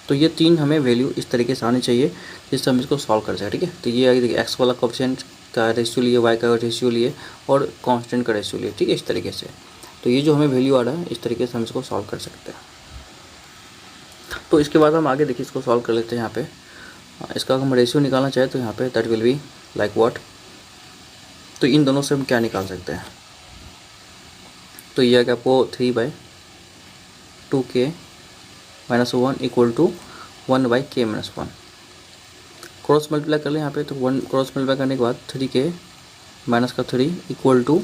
तो ये तीन हमें वैल्यू इस तरीके से आनी चाहिए जिससे हम इसको सॉल्व कर सकें, ठीक है। तो ये आगे देखिए एक्स वाला कोएफिशिएंट का रेशियो लिए, वाई का रेशियो लिए और कांस्टेंट का रेशियो लिए, ठीक है, इस तरीके से। तो ये जो हमें वैल्यू आ रहा है इस तरीके से हम इसको सॉल्व कर सकते हैं। तो इसके बाद हम आगे देखिए इसको सॉल्व कर लेते हैं। यहाँ पे इसका हम रेशियो निकालना चाहें तो यहाँ पे that will be like what. तो इन दोनों से हम क्या निकाल सकते हैं, तो ये आगे आपको 3/2k minus 1 equal to 1/k minus 1। Cross multiply कर लें यहाँ पे, तो 1 क्रॉस मल्टीप्लाई करने के बाद 3k माइनस का 3 इक्वल टू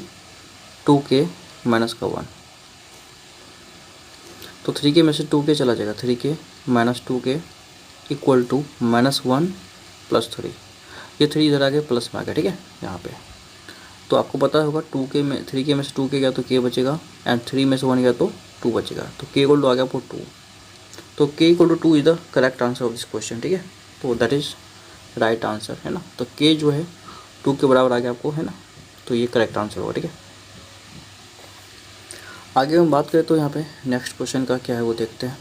2k माइनस का 1। तो 3k में से 2k चला जाएगा, 3k minus 2k equal to minus 1 plus 3। ये 3 इधर आ गया प्लस में आ गया, ठीक है यहाँ पे। तो आपको पता होगा 2k में 3k में से 2k गया तो k बचेगा एंड 3 में से 1 गया तो 2 बचेगा। तो k इक्वल टू आ गया आपको 2। तो k equal to 2 is the correct answer of this question, ठीक है। तो दैट इज राइट आंसर है ना। तो k जो है 2 के बराबर आ गया आपको, है ना। तो ये करेक्ट आंसर होगा, ठीक है। आगे हम बात करें तो यहाँ पे नेक्स्ट क्वेश्चन का क्या है वो देखते हैं।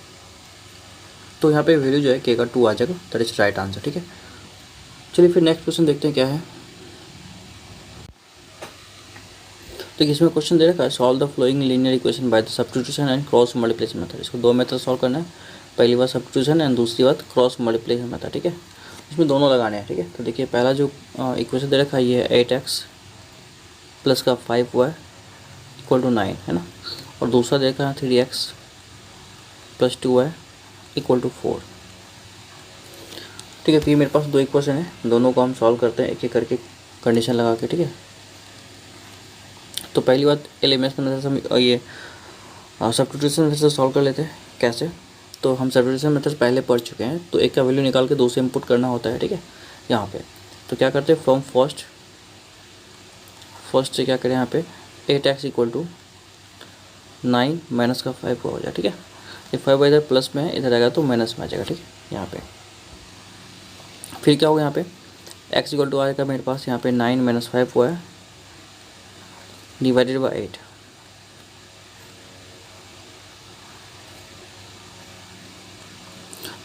तो यहाँ पे वैल्यू जो है k का 2 आ जाएगा, दैट इज राइट आंसर, ठीक है। चलिए फिर नेक्स्ट क्वेश्चन देखते हैं क्या है। तो इसमें क्वेश्चन दे रखा है solve the flowing linear equation by the substitution and cross multiplication method. इसको दो मेथड सॉल्व करना है, पहली बात सब्स्टिट्यूशन एंड दूसरी बात क्रॉस मल्टीप्लिकेशन मेथड, ठीक है। इसमें दोनों लगाने हैं, ठीक है। तो देखिए पहला जो इक्वेशन दे रखा है ये है 8x प्लस का 5y इक्वल टू 9, है ना। और दूसरा दे रखा है 3x plus 2y equal to 4, ठीक है। फिर मेरे पास दो इक्वेशन है, दोनों को हम सॉल्व करते हैं एक एक करके कंडीशन लगा के, ठीक है। तो पहली बात एलिमेंट्स में हम ये सब्स्टिट्यूशन मेथड से सॉल्व कर लेते हैं। कैसे, तो हम सब्स्टिट्यूशन मेथड पहले पढ़ चुके हैं। तो एक का वैल्यू निकाल के दूसरे इनपुट करना होता है, ठीक है। यहाँ पे तो क्या करते हैं, फ्रॉम फर्स्ट से क्या करें यहाँ पे 8x इक्वल टू 9 माइनस का 5 हो जाए, ठीक है। ये 5 इधर प्लस में है, इधर आएगा तो माइनस में आ जाएगा, ठीक है। यहाँ पे फिर क्या होगा, यहाँ पे x इक्वल टू आएगा मेरे पास यहाँ पे 9 माइनस 5 हुआ है डिवाइडेड बाई 8।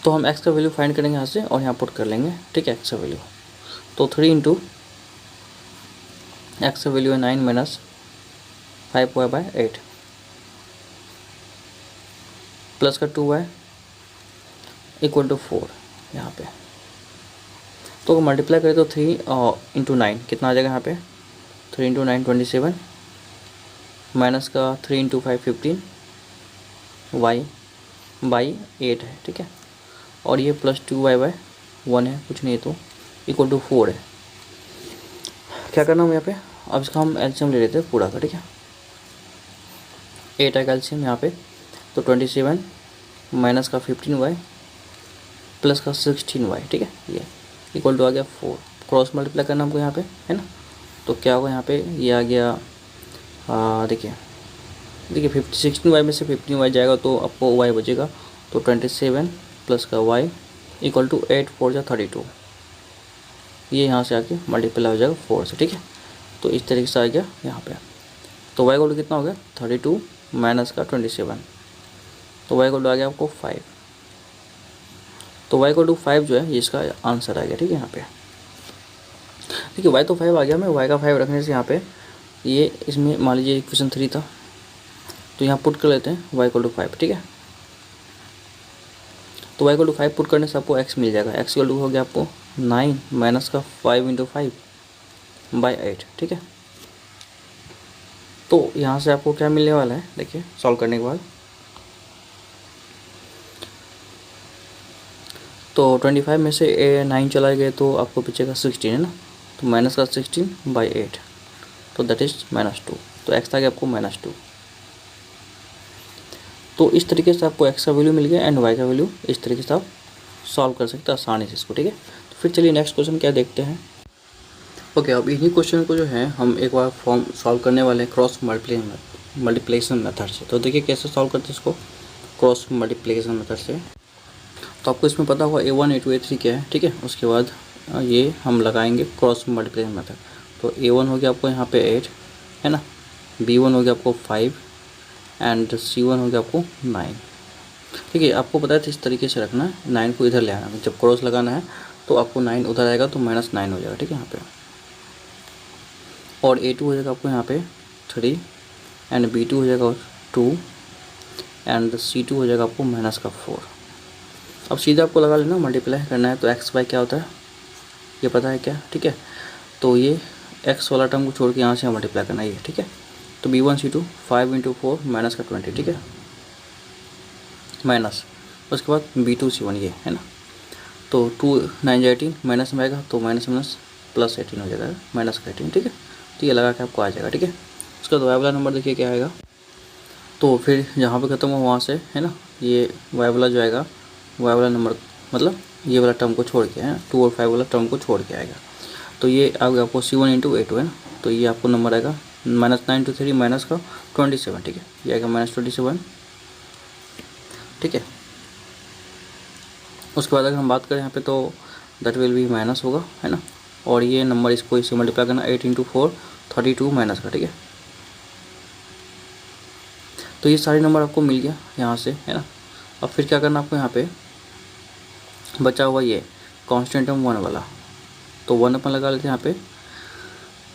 तो हम x का वैल्यू फाइंड करेंगे यहाँ से और यहाँ पुट कर लेंगे, ठीक है, x का वैल्यू। तो 3 इंटू x का वैल्यू है 9 माइनस 5y बाई 8 प्लस का 2y इक्वल टू 4 यहाँ पे। तो मल्टीप्लाई करें तो 3 इंटू 9 कितना आ जाएगा यहाँ पे, 3 इंटू 9 27 माइनस का 3 इंटू 5 15 वाई बाई 8 है, ठीक है। और ये प्लस 2y/1 है, कुछ नहीं है, तो इक्वल टू 4 है। क्या करना हम यहाँ पे, अब इसका हम एलसीएम ले लेते हैं पूरा का, ठीक है। 8 है एलसीएम यहाँ पे, तो 27 माइनस का 15y प्लस का 16y, ठीक है। ये इक्वल टू आ गया 4। क्रॉस मल्टीप्लाई करना हमको यहाँ पे, है ना। तो क्या होगा यहाँ पे, ये आ गया, देखिए 16y में से 15y जाएगा तो आपको y बचेगा, तो 27 प्लस का y इक्वल टू 8 4 जा 32। ये यहाँ से आके मल्टीप्लाई हो जाएगा 4 से, ठीक है। तो इस तरीके से आ गया यहाँ पे। तो y इक्वल टू कितना हो गया, 32 माइनस का 27, तो y इक्वल टू आ गया आपको 5। तो y इक्वल टू 5 जो है ये इसका आंसर आ गया, ठीक है। यहाँ पे देखिए y तो 5 आ गया, मैं y का 5 रखने से यहाँ पे ये इसमें मान लीजिए इक्वेशन 3 था, तो यहाँ पुट कर लेते हैं y इक्वल टू 5, ठीक है। तो y इक्वल टू 5 पुट करने से आपको x मिल जाएगा। x इक्वल टू हो गया आपको 9 माइनस का 5 इंटू 5/8, ठीक है। तो यहाँ से आपको क्या मिलने वाला है, देखिए सॉल्व करने के बाद, तो 25 में से 9 चला गए तो आपको बचेगा 16, है ना। तो माइनस का 16/8, तो दैट इज -2। तो x आ गया आपको -2। तो इस तरीके से आपको x का वैल्यू मिल गया एंड y का वैल्यू, इस तरीके से आप सॉल्व कर सकते हैं आसानी से इसको, ठीक है। तो फिर चलिए नेक्स्ट क्वेश्चन क्या देखते हैं। ओके, अब इन्हीं क्वेश्चन को जो है हम एक बार फॉर्म सॉल्व करने वाले हैं क्रॉस मल्टीप्लिकेशन मेथड से। तो देखिए कैसे सॉल्व करते हैं इसको क्रॉस मल्टीप्लिकेशन मेथड से। तो आपको इसमें पता होगा A1 A2 A3 क्या है, ठीक है। उसके बाद ये हम लगाएंगे क्रॉस मल्टीप्लिकेशन मेथड। तो A1 हो गया आपको यहाँ पे 8, है ना। B1 हो गया आपको 5 एंड C1 हो गया आपको 9, ठीक है। आपको पता है इस तरीके से रखना है, 9 को इधर ले आना है। जब क्रॉस लगाना है तो आपको 9 उधर आएगा तो -9 हो जाएगा, ठीक है यहाँ पे। और A2 हो जाएगा आपको यहाँ पे 3 एंड B2 हो जाएगा 2 एंड C2 हो जाएगा आपको -4। अब सीधा आपको लगा लेना, मल्टीप्लाई करना है तो x बाई क्या होता है ये पता है क्या, ठीक है। तो ये x वाला टर्म को छोड़ के यहाँ से मल्टीप्लाई करना है ये, ठीक है। तो B1 C2 5 इंटू 4 माइनस का 20, ठीक है, माइनस उसके बाद B2 C1 ये, है ना। तो 2 9 18 माइनस में आएगा तो माइनस प्लस 18 हो जाएगा, माइनस का 18, ठीक है। तो ये लगा के आपको आ जाएगा, ठीक है। उसका वाई वाला नंबर देखिए क्या आएगा। तो फिर जहाँ पे ख़त्म हो वहाँ से, है ना, ये वाई वाला जो आएगा, वाई वाला नंबर मतलब ये वाला टर्म को छोड़ के, है 2 और 5 वाला टर्म को छोड़ के आएगा। तो ये आएगा आपको C1 इंटू A2, है ना। तो ये आपको नंबर आएगा -9 × 3 माइनस का 27, ठीक है। ये आएगा -27, ठीक है। उसके बाद अगर हम बात करें यहाँ पे तो दैट विल बी माइनस होगा, है ना। और ये नंबर इसको इससे मल्टीप्लाई करना 8 इंटू 4 32 माइनस का, ठीक है। तो ये सारे नंबर आपको मिल गया यहाँ से, है ना। अब फिर क्या करना आपको, यहाँ पे बचा हुआ ये कांस्टेंट टर्म 1 वाला, तो 1 अपन लगा लेते हैं यहाँ पे।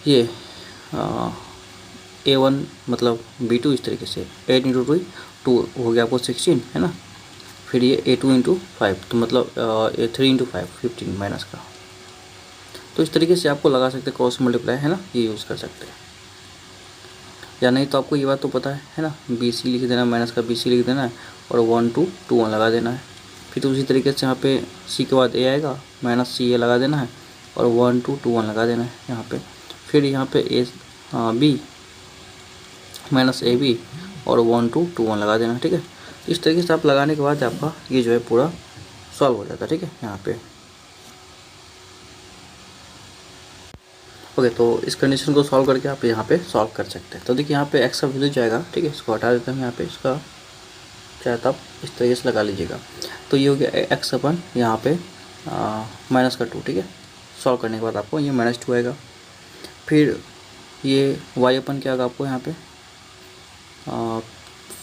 ये A1 मतलब B2 इस तरीके से 8 इंटू 2 हो गया आपको 16, है ना। फिर ये A2 इंटू 5 तो मतलब 3 इंटू 5 15 माइनस का। तो इस तरीके से आपको लगा सकते हैं क्रॉस मल्टीप्लाई, है ना, ये यूज़ कर सकते हैं। या नहीं तो आपको ये बात तो पता है ना, BC लिख देना, माइनस का BC लिख देना है और 1 2 2 1 लगा देना है। फिर तो उसी तरीके से यहाँ पे C के बाद A आएगा, माइनस C लगा देना है और 1 2 2 1 लगा देना है यहाँ पे। फिर यहाँ पे B माइनस AB और 1 2 2 1 लगा देना है, ठीक है। इस तरीके से आप लगाने के बाद आपका ये जो है पूरा सॉल्व हो जाता है, ठीक है यहाँ पे। ओके, तो इस कंडीशन को सॉल्व करके आप यहाँ पे सॉल्व कर सकते हैं। तो देखिए यहाँ पे x का वैल्यू जाएगा, ठीक है, इसको हटा देते हैं यहाँ पे। इसका चाहे तो आप इस तरीके से लगा लीजिएगा। तो ये हो गया x अपन यहाँ पे -2, ठीक है। सॉल्व करने के बाद आपको ये -2 आएगा। फिर ये y अपन क्या आएगा आपको यहाँ पे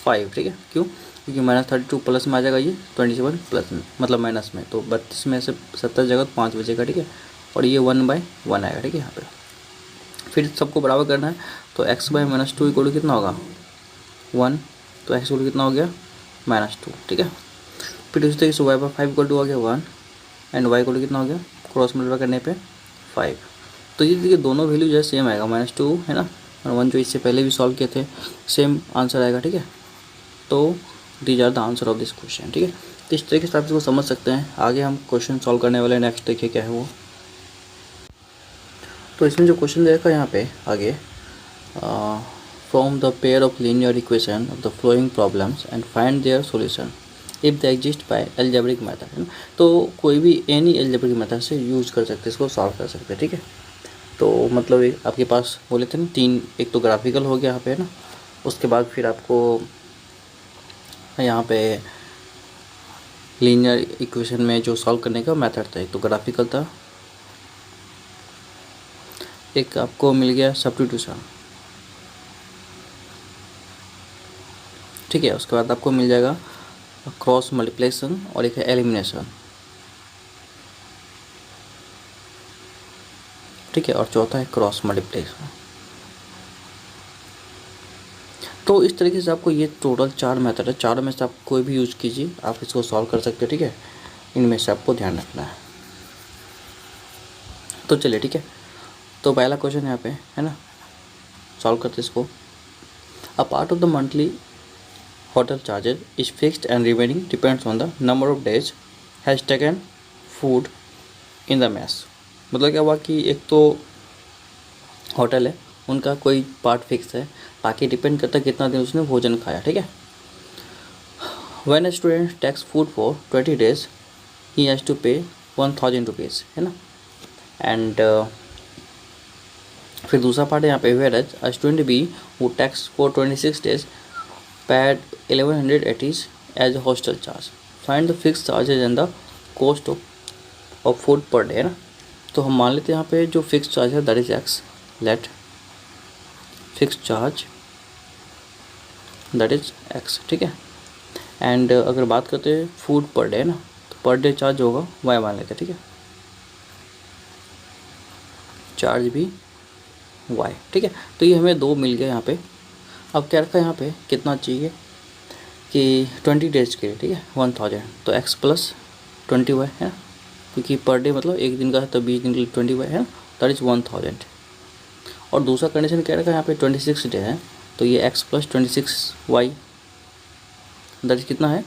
5, ठीक है। क्यों, क्योंकि -32 प्लस में आ जाएगा, ये 27 प्लस में मतलब माइनस में, तो 32 में से 70 जगह तो 5 बचेगा, ठीक है। और ये 1/1 आएगा, ठीक है यहाँ पे। फिर सबको बराबर करना है तो x बाई -2 इक्वल टू कितना होगा 1, तो x इक्वल टू कितना हो गया -2, ठीक है। फिर उसी तरीके से y बाई 5 इक्वल टू हो गया 1 एंड y इक्वल टू कितना हो गया, क्रॉस मल्टीप्लाई करने पे 5। तो ये देखिए दोनों वैल्यू जो है सेम आएगा, -2 है ना, और 1 जो इससे पहले भी सॉल्व किए थे सेम आंसर आएगा, ठीक है। तो these are the answer of this question, ठीक है। तो इस तरीके से आप इसको समझ सकते हैं। आगे हम क्वेश्चन सॉल्व करने वाले हैं, नेक्स्ट देखिए क्या है वो। तो इसमें जो क्वेश्चन देखा यहाँ पे आगे, from the pair of linear equation of the following problems and find their solution if they exist by algebraic method, है ना। तो कोई भी एनी एल्जेब्रिक मेथड से यूज़ कर सकते हैं, इसको सॉल्व कर सकते हैं, ठीक है। तो मतलब एक आपके पास बोले थे ना 3, एक तो ग्राफिकल हो गया यहाँ पे, है ना। उसके बाद फिर आपको यहाँ पे लीनियर इक्वेशन में जो सॉल्व करने का मेथड था, एक तो ग्राफिकल था, एक आपको मिल गया सब्स्टिट्यूशन, ठीक है। उसके बाद आपको मिल जाएगा क्रॉस मल्टीप्लिकेशन और एक है एलिमिनेशन, ठीक है। और चौथा है क्रॉस मल्टीप्लिकेशन। तो इस तरीके से आपको ये टोटल 4 मेथड है, चारों में से आप कोई भी यूज़ कीजिए, आप इसको सॉल्व कर सकते हो, ठीक है। इनमें से आपको ध्यान रखना है। तो चलिए, ठीक है। तो पहला क्वेश्चन यहाँ पे है ना, सॉल्व करते इसको। A part of the monthly hotel charges is fixed and remaining depends on the number of days has taken food in the mess. मतलब क्या हुआ कि एक तो होटल है, उनका कोई पार्ट फिक्स है, बाकी डिपेंड करता है कितना दिन उसने भोजन खाया, ठीक है। When a student takes food for 20 days ही हैज़ टू पे 1000 रुपीज़, है ना। एंड फिर दूसरा पार्ट है यहाँ पे, where as a student be who takes for 26 days paid 1180 as a hostel charge, find the fix charges and the cost of food per day, है ना। तो हम मान लेते हैं यहाँ पे जो फिक्स चार्ज है that is X, let fix charge that is X, ठीक है। एंड अगर बात करते हैं फूड पर डे ना, तो पर डे चार्ज होगा वाई मान लेते हैं, ठीक है। चार्ज भी वाई, ठीक है। तो ये हमें 2 मिल गए यहाँ पे। अब क्या रखा है यहाँ पे, कितना चाहिए कि 20 days के लिए, ठीक है, 1000, तो एक्स प्लस 20 वाई है ना, क्योंकि पर डे मतलब एक दिन का है, तो 20 दिन के लिए 20 वाई है ना, दैट इज़ 1000। और दूसरा कंडीशन क्या रखा है यहाँ पे, 26 डे है, तो ये X plus 26 Y that is कितना है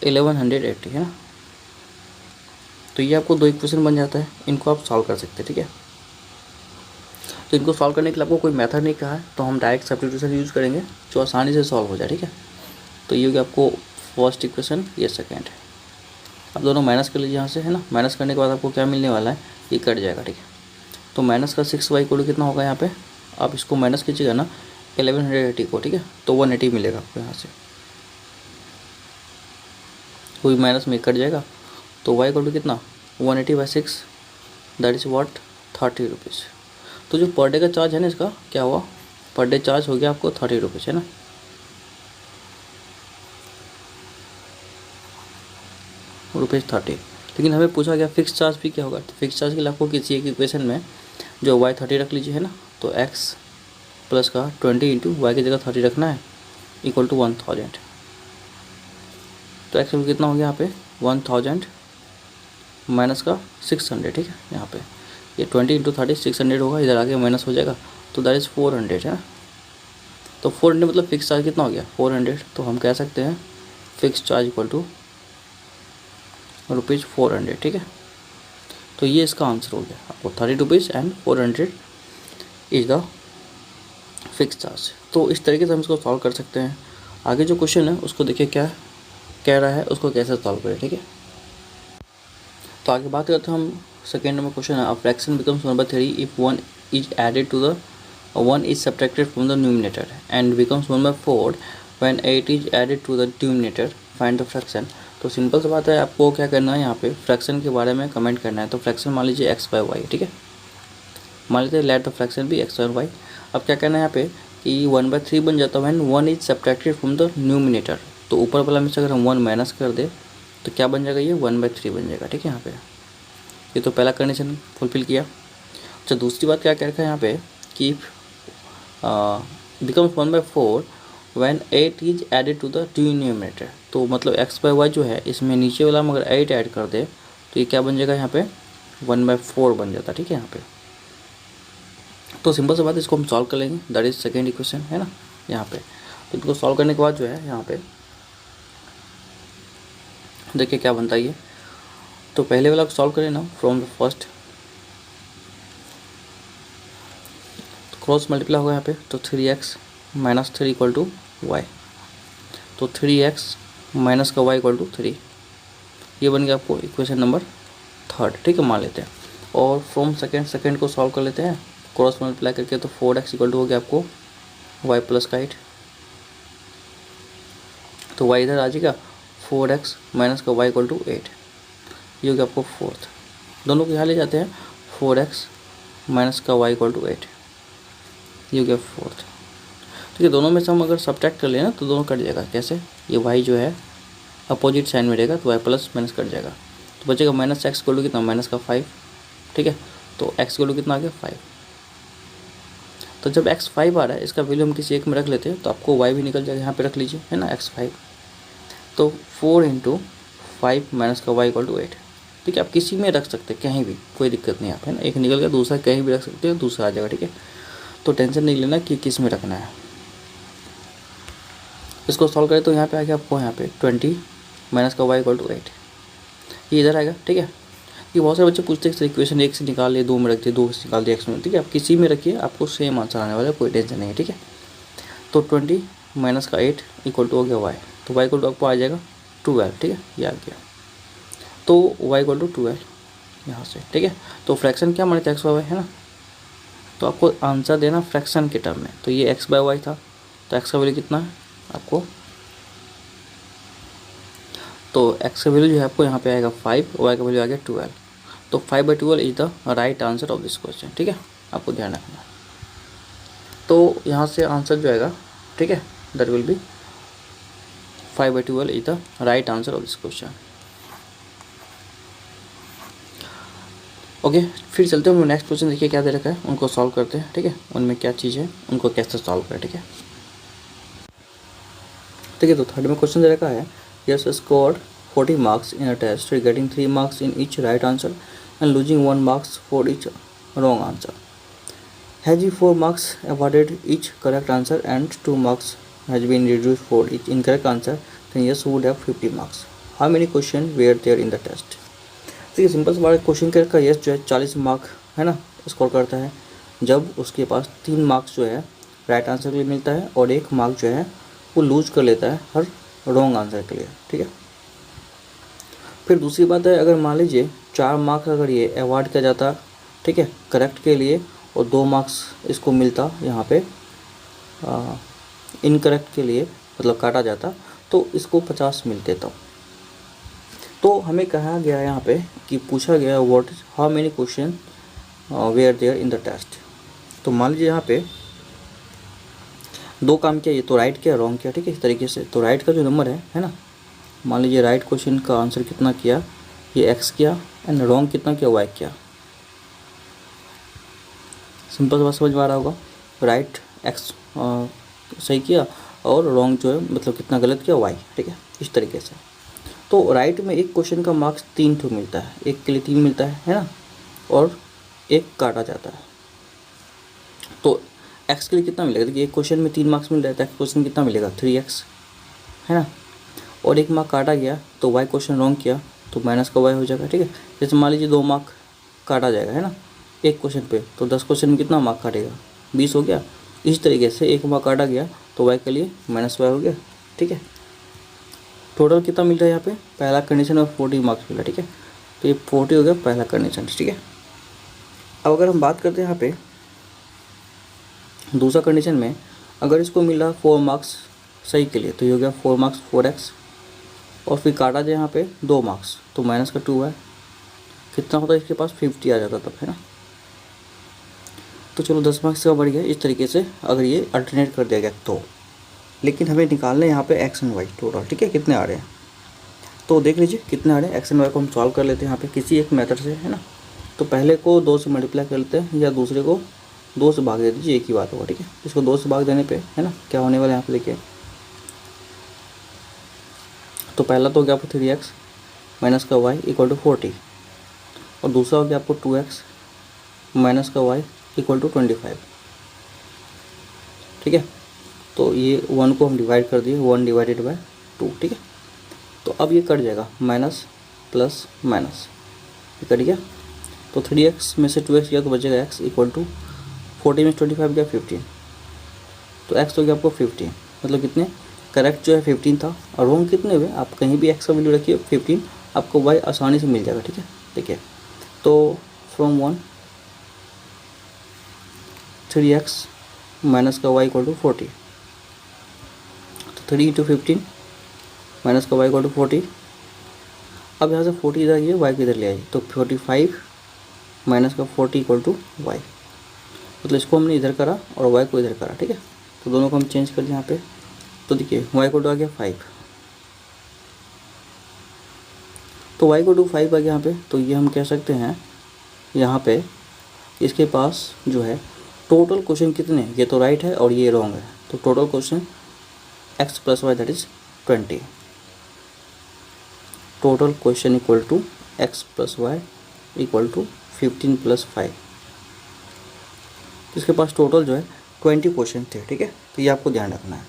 1180, है ना। तो ये आपको 2 इक्वेशन बन जाता है, इनको आप सॉल्व कर सकते हैं, ठीक है। तो इनको सॉल्व करने के लिए आपको कोई मेथड नहीं कहा है, तो हम डायरेक्ट सब्स्टिट्यूशन यूज़ करेंगे जो आसानी से सॉल्व हो जाए, ठीक है। तो ये होगी आपको फर्स्ट इक्वेशन, ये सेकेंड है। अब दोनों माइनस कर लीजिए यहाँ से, है ना। माइनस करने के बाद आपको क्या मिलने वाला है, ये कट जाएगा, ठीक है। तो माइनस का 6y को कितना होगा यहाँ पे, आप इसको माइनस कीजिएगा ना 1180 को, ठीक है, तो 180 मिलेगा आपको यहाँ से, कोई माइनस में कट जाएगा। तो y को कितना 180/6 दैट इज़ व्हाट 30 रुपीज़। तो जो पर डे का चार्ज है ना, इसका क्या हुआ, पर डे चार्ज हो गया आपको 30 रुपीज़, है ना। ₹30। लेकिन हमें पूछा गया फिक्स चार्ज भी क्या होगा, तो फिक्स चार्ज के लिए आपको किसी एक इक्वेशन में जो y 30 रख लीजिए, है ना। तो x प्लस का 20 इंटू वाई की जगह 30 रखना है, इक्वल टू 1000। तो x कितना हो गया यहाँ पे 1000 माइनस का 600, ठीक है। यहाँ पे ये 20 इंटू 30 600 होगा, इधर आगे माइनस हो जाएगा, तो दैट इज़ 400, है ना। तो 400 मतलब फिक्स चार्ज कितना हो गया 400, तो हम कह सकते हैं फिक्स चार्ज इक्वल टू ₹400, ठीक है। तो ये इसका आंसर हो गया, आपको 30 rupees and 400 is the fix charge. तो इस तरीके से हम इसको सॉल्व कर सकते हैं। आगे जो क्वेश्चन है उसको देखिए क्या कह रहा है, उसको कैसे सॉल्व करें, ठीक है। तो आगे बात करते हैं हम, सेकेंड नंबर क्वेश्चन है, a fraction becomes 1/3 if 1 is added to the 1 is subtracted from the numerator and becomes 1/4 when 8 is added to the denominator, find the fraction. तो सिंपल सी बात है, आपको क्या करना है यहाँ पे फ्रैक्शन के बारे में कमेंट करना है। तो फ्रैक्शन मान लीजिए x/y, ठीक है, मान लीजिए लेट द फ्रैक्शन भी x/y। अब क्या करना है यहाँ पे कि 1/3 बन जाता है when 1 is subtracted from the numerator. तो ऊपर वाला में से अगर हम 1 माइनस कर दे तो क्या बन जाएगा, ये 1/3 बन जाएगा, ठीक है। यहाँ पे ये तो पहला कंडीशन फुलफिल किया। अच्छा, दूसरी बात क्या कह रखा है यहाँ पे कि becomes 1/4 when 8 is added to the denominator. तो मतलब x/y जो है इसमें नीचे वाला में अगर 8 ऐड कर दे तो ये क्या बन जाएगा, यहाँ पे 1/4 बन जाता, ठीक है। यहाँ पे तो सिंपल सी बात है, इसको हम सॉल्व कर लेंगे, दैट इज सेकेंड इक्वेशन है ना यहाँ पे। तो इसको सॉल्व करने के बाद जो है यहाँ पे देखिए क्या बनता है ये। तो पहले वाला सॉल्व करें ना, from the first cross multiply होगा यहाँ पे, तो 3x minus 3 equal to Y. तो 3x माइनस का y इक्वल टू 3, ये बन गया आपको इक्वेशन नंबर थर्ड, ठीक है, मान लेते हैं। और फ्रॉम सेकेंड को सॉल्व कर लेते हैं क्रॉस मल्टीप्लाई करके, तो 4x इक्वल टू हो गया आपको y प्लस का 8। तो y इधर आ जाएगा, 4x माइनस का y इक्वल टू 8, ये हो गया आपको फोर्थ। दोनों को यहाँ ले जाते हैं, 4x माइनस का y इक्वल टू 8, ये हो गया फोर्थ। ठीक है, दोनों में से हम अगर सब्ट्रैक्ट कर लें ना तो दोनों कट जाएगा। कैसे? ये y जो है अपोजिट साइन में रहेगा, तो y प्लस माइनस कट जाएगा, तो बचेगा माइनस x इक्वल टू कितना, माइनस का 5। ठीक है, तो x इक्वल टू कितना आ गया 5। तो जब x 5 आ रहा है, इसका वैल्यू हम किसी एक में रख लेते हैं तो आपको y भी निकल जाएगा, यहाँ पे रख लीजिए, है ना, x 5। तो 4 इंटू 5 माइनस का y इक्वल टू 8। ठीक है, आप किसी में रख सकते हैं, कहीं भी, कोई दिक्कत नहीं, आप है ना, एक निकल गया, दूसरा कहीं भी रख सकते हो, दूसरा आ जाएगा। ठीक है, तो टेंशन नहीं लेना कि किस में रखना है। इसको सॉल्व करें तो यहाँ पे आ गया आपको, यहाँ पे 20 माइनस का y इक्वल टू 8, ये इधर आएगा। ठीक है, ये बहुत सारे बच्चे पूछते हैं इक्वेशन 1 से निकाल लिए, 2 में रख दिए, 2 से निकाल दिया x में। ठीक है, आप किसी में रखिए, आपको सेम आंसर आने वाला है, कोई टेंशन नहीं है। ठीक है, तो 20 माइनस का 8 इक्वल टू हो गया y, तो y इक्वल टू आपको आ जाएगा 12। ठीक है, ये आ गया, तो y इक्वल टू 12 यहाँ से। ठीक है, तो फ्रैक्शन क्या माने थे, x बाय y, है ना, तो आपको आंसर देना फ्रैक्शन के टर्म में। तो ये x बाय y था, तो x का वैल्यू कितना है आपको, तो x का वैल्यू जो है आपको यहाँ पे आएगा 5, y का वैल्यू आ गया 12। तो 5/12 is the right answer of this question. ठीक है, आपको ध्यान रखना। तो यहाँ से आंसर जो आएगा, ठीक है, that will be 5/12 is the right answer of this question. Okay, फिर चलते हैं नेक्स्ट क्वेश्चन, देखिए क्या दे रखा है, उनको सॉल्व करते हैं। ठीक है, उनमें क्या चीज़ है, उनको कैसे सॉल्व करें। ठीक है, ठीक है, तो थर्ड में क्वेश्चन दे रखा है, yes scored 40 marks in a test, getting 3 marks in each right answer and losing 1 marks for each wrong answer. Has he 4 marks awarded each correct answer and 2 marks has been reduced for each incorrect answer, then yes would have 50 marks. How many questions were there in the test? ठीक है, सिंपल सा बात, क्वेश्चन का यस जो है 40 मार्क है ना स्कोर करता है, जब उसके पास 3 मार्क्स जो है राइट आंसर के लिए मिलता है और 1 मार्क जो है वो लूज कर लेता है हर रॉन्ग आंसर के लिए। ठीक है, फिर दूसरी बात है, अगर मान लीजिए 4 मार्क्स अगर ये अवार्ड किया जाता, ठीक है, करेक्ट के लिए, और 2 मार्क्स इसको मिलता यहाँ पे इनकरेक्ट के लिए, मतलब काटा जाता, तो इसको 50 मिलते। तो हमें कहा गया यहाँ पे कि पूछा गया what how many question were there in the test. तो मान लीजिए यहाँ पे 2 काम किया, ये तो राइट किया, रॉन्ग किया। ठीक है, इस तरीके से, तो राइट का जो नंबर है ना, मान लीजिए राइट क्वेश्चन का आंसर कितना किया, ये x किया, एंड रॉन्ग कितना किया, y किया। सिंपल बात समझ में आ रहा होगा, राइट x सही किया और रॉन्ग जो है मतलब कितना गलत किया, y। ठीक है, इस तरीके से। तो राइट में एक क्वेश्चन का मार्क्स 3 ठो मिलता है, एक के लिए 3 मिलता है ना, और एक काटा जाता है। तो x के लिए कितना मिलेगा, देखिए एक क्वेश्चन में 3 मार्क्स मिल रहा है, तो x क्वेश्चन कितना मिलेगा 3x, है ना, और 1 मार्क काटा गया, तो y क्वेश्चन रॉन्ग किया तो माइनस का y हो जाएगा। ठीक है, जैसे मान लीजिए 2 मार्क काटा जाएगा, है ना, एक क्वेश्चन पे, तो 10 क्वेश्चन में कितना मार्क काटेगा, 20 हो गया। इस तरीके से 1 मार्क काटा गया तो y के लिए माइनस y हो गया। ठीक है, टोटल कितना मिल रहा है यहाँ पे, पहला कंडीशन में 40 मार्क्स मिला। ठीक है, तो ये 40 हो गया पहला कंडीशन। ठीक है, अब अगर हम बात करते हैं यहाँ पे दूसरा कंडीशन में, अगर इसको मिला 4 मार्क्स सही के लिए, तो ये हो गया 4 मार्क्स 4x, और फिर काटा जाए यहाँ पे 2 मार्क्स, तो माइनस का 2 है, कितना होता है इसके पास 50 आ जाता तब, है ना। तो चलो 10 मार्क्स का बढ़ गया। इस तरीके से अगर ये अल्टरनेट कर दिया गया तो, लेकिन हमें निकालना है यहाँ पे x एंड y टोटल। ठीक है, कितने आ रहे हैं, तो देख लीजिए कितने आ रहे हैं। x एंड y को हम सॉल्व कर लेते हैं यहाँ पे किसी एक मेथड से, है ना। तो पहले को 2 से मल्टीप्लाई कर लेते हैं, या दूसरे को 2 से भाग दे दीजिए, एक ही बात होगा। ठीक है, इसको 2 से भाग देने पे, है ना, क्या होने वाला है यहाँ पे देखिए। तो पहला तो हो गया आपको 3x माइनस का y इक्वल टू 40, और दूसरा हो गया आपको 2x माइनस का y इक्वल टू 25। ठीक है। तो ये 1 को हम डिवाइड कर दिए, 1 डिवाइडेड बाय 2, ठीक है। तो अब ये कट जाएगा, माइनस प्लस माइनस, ये कट गया। तो 3x में से 2x गया तो बचेगा x इक्वल टू 40 में 25 गया 15, तो x हो गया आपको 15। मतलब कितने, करेक्ट जो है 15 था और रॉन्ग कितने हुए, आप कहीं भी x का वैल्यू रखिए 15, आपको y आसानी से मिल जाएगा, ठीक है। देखिए तो फ्रॉम 1 3x माइनस का y इक्वल टू 40, तो 3 इंटू 15 माइनस का y इक्वल टू 40। अब यहाँ से 40 इधर आइए, y को इधर ले आइए, तो 45 माइनस का 40 इक्वल टू y। मतलब इसको हमने इधर करा और y को इधर करा, ठीक है। तो दोनों को हम चेंज कर दिए यहाँ पे। तो देखिए y इक्वल टू आ गया 5, तो y इक्वल टू 5 आ गया यहाँ पे। तो ये हम कह सकते हैं यहाँ पे इसके पास जो है टोटल क्वेश्चन कितने हैं, ये तो राइट है और ये रॉन्ग है। तो total question x plus Y that is 20। Total question equal to x plus Y equal to 15 plus 5। इसके पास टोटल जो है 20 क्वेश्चन थे, ठीक है। तो ये आपको ध्यान रखना है,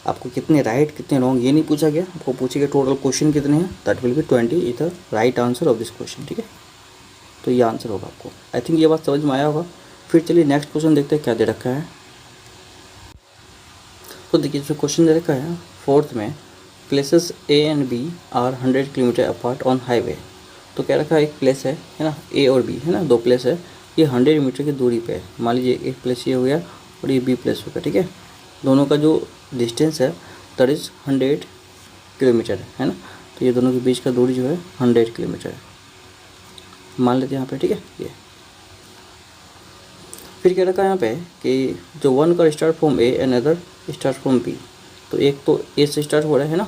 आपको कितने राइट कितने रॉन्ग ये नहीं पूछा गया, आपको पूछेगा टोटल क्वेश्चन कितने हैं, that will be 20 is the right answer of this question, ठीक है। तो ये आंसर होगा आपको। आई थिंक ये बात समझ में आया होगा। फिर चलिए नेक्स्ट क्वेश्चन देखते हैं क्या दे रखा है। तो देखिए जो क्वेश्चन दे रखा है फोर्थ में, places A and B are 100 kilometre apart on highway. तो कह रखा है एक प्लेस है ना, ए और बी है ना, दो प्लेस है, ये 100 मीटर की दूरी पे है। मान लीजिए एक प्लेस ये हो गया और ये बी प्लेस हो गया, ठीक है। दोनों का जो डिस्टेंस है दैट इज़ 100 किलोमीटर है ना। तो ये दोनों के बीच का दूरी जो है 100 किलोमीटर है, मान लेते हैं यहाँ पे, ठीक है। ये फिर कह रखा है यहाँ पे कि जो वन का start from A and other start from B. तो एक तो ए से स्टार्ट हो रहा है ना,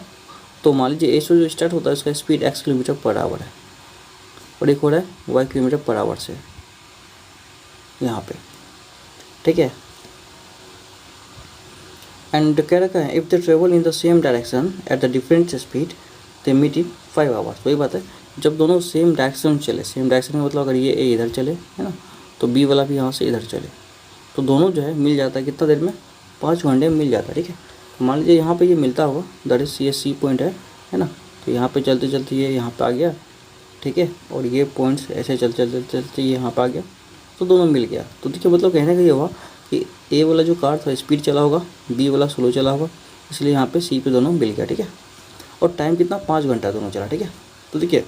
तो मान लीजिए ए से जो स्टार्ट होता है उसका speed x kilometre per hour है और एक हो रहा है y किलोमीटर पर आवर से यहाँ पे, ठीक है। एंड कह रखा है if they travel in the same direction at the different speed they meet in 5 hours. वही बात है, जब दोनों सेम डायरेक्शन चले, सेम डायरेक्शन का मतलब अगर ये ए इधर चले है ना, तो बी वाला भी यहाँ से इधर चले, तो दोनों जो है मिल जाता है कितना देर में, 5 घंटे में मिल जाता है, ठीक है। मान लीजिए यहाँ पे ये मिलता होगा, दैट इज़ ये सी पॉइंट है ना। तो यहाँ पे चलते चलते ये यहाँ पे आ गया, ठीक है, और ये पॉइंट्स ऐसे चलते चलते चलते ये यहाँ पे आ गया, तो दोनों मिल गया। तो देखिए मतलब कहने का ये हुआ कि ए वाला जो कार था स्पीड चला होगा, बी वाला स्लो चला होगा, इसलिए यहाँ पे सी पे दोनों मिल गया, ठीक है। और टाइम कितना, 5 घंटा दोनों चला, ठीक है। तो देखिए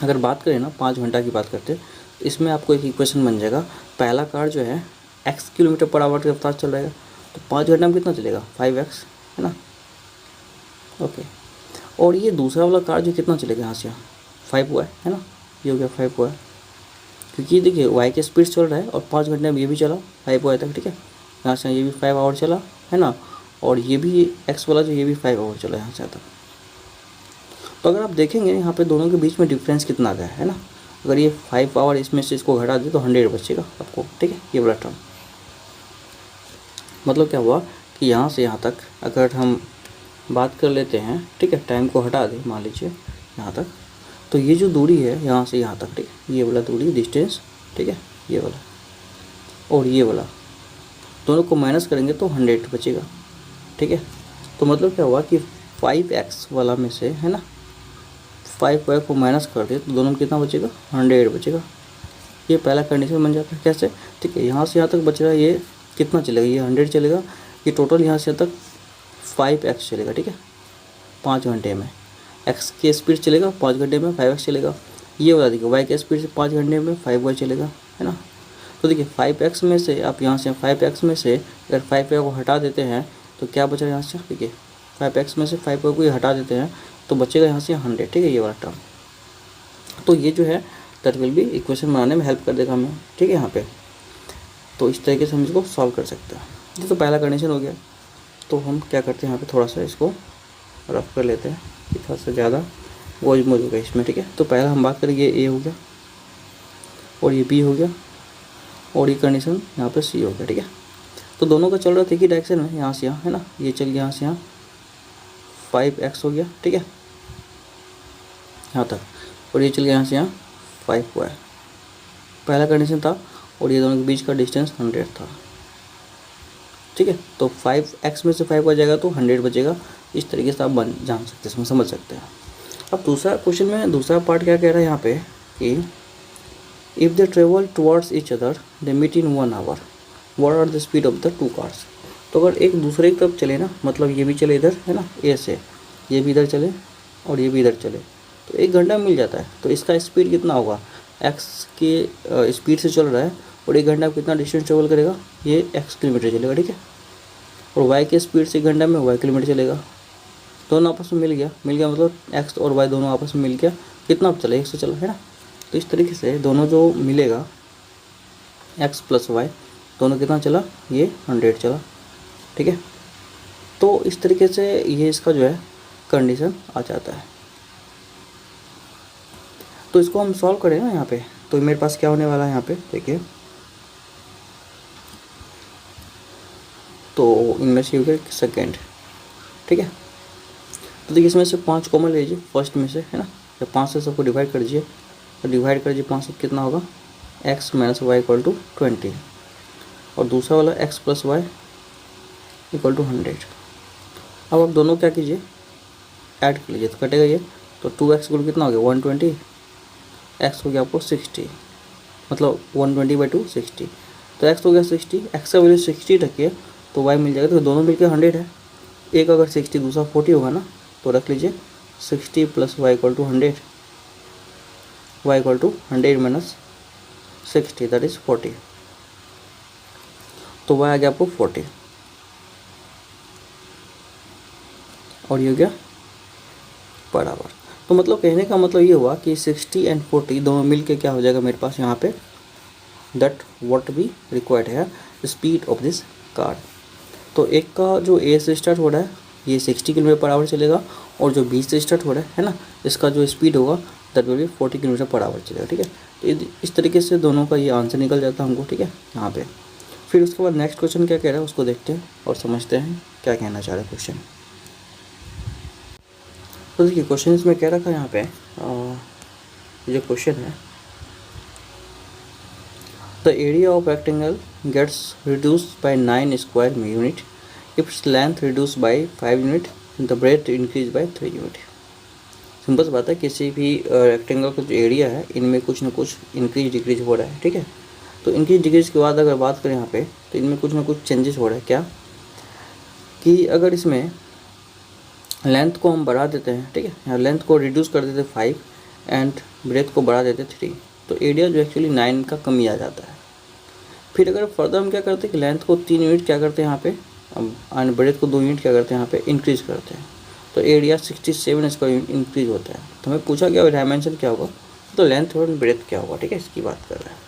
अगर बात करें ना 5 घंटा की बात करते, तो इसमें आपको एक इक्वेशन बन जाएगा। पहला कार जो है x किलोमीटर पर आवर की रफ्तार चल रहेगा, तो 5 घंटे में कितना चलेगा, 5x है ना, ओके। और ये दूसरा वाला कार जो कितना चलेगा, यहाँ से 5 हुआ है ना, ये हो गया 5 हुआ है, क्योंकि देखिए y के स्पीड चल रहा है और 5 घंटे में ये भी चला 5 हुआ तक, ठीक है। यहाँ से ये भी 5 आवर चला है ना, और ये भी x वाला जो ये भी 5 आवर चला यहाँ से तक। तो अगर आप देखेंगे यहाँ पे दोनों के बीच में डिफरेंस कितना आ गया है ना, अगर ये 5 आवर इसमें से इसको घटा दे तो 100 बचेगा आपको, ठीक है। ये वाला टर्म मतलब क्या हुआ कि यहाँ से यहाँ तक अगर हम बात कर लेते हैं, ठीक है, टाइम को हटा दें मान लीजिए यहाँ तक, तो ये जो दूरी है यहाँ से यहाँ तक, ठीक है, ये वाला दूरी डिस्टेंस, ठीक है, ये वाला और ये वाला दोनों को माइनस करेंगे तो 100 बचेगा, ठीक है। तो मतलब क्या हुआ कि 5x वाला में से है ना 5y को माइनस कर दे तो दोनों में कितना बचेगा, 100 बचेगा। ये पहला कंडीशन बन जाता है। कैसे, ठीक है, यहाँ से यहाँ तक बच रहा है, ये कितना चलेगा, ये 100 चलेगा, ये टोटल यहाँ से यहाँ तक 5x चलेगा, ठीक है, 5 घंटे में। x की स्पीड चलेगा 5 घंटे में 5x चलेगा। ये वाला देखिए y की स्पीड से 5 घंटे में 5y चलेगा, है ना। तो देखिए 5x में से आप यहाँ से 5x में से अगर 5y को हटा देते हैं तो क्या बच रहा है यहाँ से, देखिए 5x में से 5y को ये हटा देते हैं तो बचेगा यहाँ से 100, ठीक है, ये वाला टर्म। तो ये जो है दैट विल बी इक्वेशन बनाने में हेल्प कर देगा हमें, ठीक है यहाँ पे। तो इस तरीके से हम इसको सॉल्व कर सकते हैं। ये तो पहला कंडीशन हो गया। तो हम क्या करते हैं यहाँ पे थोड़ा सा इसको रफ कर लेते हैं कि थोड़ा सा ज़्यादा गोज मोज होगा इसमें, ठीक है। तो पहला हम बात करेंगे ए हो गया और ये बी हो गया और ये कंडीशन यहाँ पे सी हो गया, ठीक है। तो दोनों का चल रहा था एक ही डायरेक्शन में, यहाँ से यहाँ है ना, ये चल गया यहाँ से यहाँ 5x हो गया, ठीक है, यहाँ तक, और ये चल गया यहाँ से यहाँ 5 हुआ है, पहला कंडीशन था। और ये दोनों के बीच का डिस्टेंस 100 था, ठीक है। तो 5x में से 5 बचेगा तो 100 बचेगा। इस तरीके से आप जान सकते हैं, इसमें समझ सकते हैं। अब दूसरा क्वेश्चन में दूसरा पार्ट क्या कह रहा है यहाँ पे कि if they travel towards each other they meet in 1 hour, what are the speed of the 2 cars. तो अगर एक दूसरे की तरफ चले ना, मतलब ये भी चले इधर है ना, ए से, ये भी इधर चले और ये भी इधर चले, तो 1 घंटा मिल जाता है। तो इसका स्पीड कितना होगा, एक्स के स्पीड से चल रहा है और 1 घंटा में कितना डिस्टेंस ट्रेवल करेगा, ये x किलोमीटर चलेगा, ठीक है। और y के स्पीड से 1 घंटा में y किलोमीटर चलेगा। दोनों आपस में मिल गया मतलब x और y दोनों आपस में मिल गया, कितना अब चला, 1 से चला है ना। तो इस तरीके से दोनों जो मिलेगा x प्लस वाई, दोनों कितना चला, ये 100 चला, ठीक है। तो इस तरीके से ये इसका जो है कंडीशन आ जाता है। तो इसको हम सॉल्व करें ना यहाँ पे, तो मेरे पास क्या होने वाला है यहाँ पे देखिए, तो इनमें से हो गया सेकेंड, ठीक है। तो देखिए इसमें से 5 कॉमन ले लीजिए फर्स्ट में से, है ना। जब 5 से सबको डिवाइड कर दीजिए, तो डिवाइड कर दीजिए 5 से, कितना होगा, x minus Y equal to 20, और दूसरा वाला x plus Y equal to 100। अब आप दोनों क्या कीजिए, ऐड कर लीजिए, तो कटेगा ये, तो 2x इक्वल कितना हो गया 120, x हो गया आपको 60, मतलब 120/2 60। तो x हो गया 60, x का वैल्यू 60 रखिए तो y मिल जाएगा। तो दोनों मिलकर 100 है, एक अगर 60 दूसरा 40 होगा ना, तो रख लीजिए 60 plus Y equal to 100, Y equal to 100 minus 60 that is 40। तो y आ गया आपको 40, और ये हो गया बराबर। तो मतलब कहने का मतलब ये हुआ कि 60 एंड 40 दोनों मिल के क्या हो जाएगा मेरे पास यहाँ पे, दैट व्हाट बी रिक्वायर्ड है स्पीड ऑफ दिस कार। तो एक का जो ए से स्टार्ट हो रहा है ये 60 किलोमीटर पर आवर चलेगा, और जो बी से स्टार्ट हो रहा है ना, इसका जो स्पीड होगा that will be 40 kilometre per hour चलेगा, ठीक है। तो इस तरीके से दोनों का ये आंसर निकल जाता है हमको, ठीक है, यहाँ पे। फिर उसके बाद नेक्स्ट क्वेश्चन क्या कह रहा है उसको देखते हैं और समझते हैं क्या कहना चाह रहा है क्वेश्चन। तो देखिए क्वेश्चन इसमें क्या रखा है यहाँ पे, जो क्वेश्चन है, the area of rectangle gets reduced by 9 square unit if its length reduce by 5 unit, the breadth increase by 3 unit. Simple सी बात है, किसी भी रेक्टेंगल का जो एरिया है इनमें कुछ ना कुछ इंक्रीज डिक्रीज हो रहा है, ठीक है। तो इंक्रीज डिक्रीज के बाद अगर बात करें यहाँ पे, तो इनमें कुछ ना कुछ चेंजेस हो रहा है। क्या कि अगर इसमें लेंथ को हम बढ़ा देते हैं, ठीक है, यहाँ लेंथ को रिड्यूस कर देते 5 एंड ब्रेथ को बढ़ा देते 3, तो एरिया जो एक्चुअली 9 का कमी आ जाता है। फिर अगर फर्दर हम क्या करते हैं कि लेंथ को 3 यूनिट क्या करते हैं यहाँ पे, एंड ब्रेथ को 2 यूनिट क्या करते हैं यहाँ पे इंक्रीज करते हैं, तो एरिया 67 स्क्वायर यूनिट इंक्रीज होता है। तो हमें पूछा गया डायमेंशन क्या होगा, तो लेंथ और ब्रेथ क्या होगा, ठीक है, इसकी बात कर रहे हैं।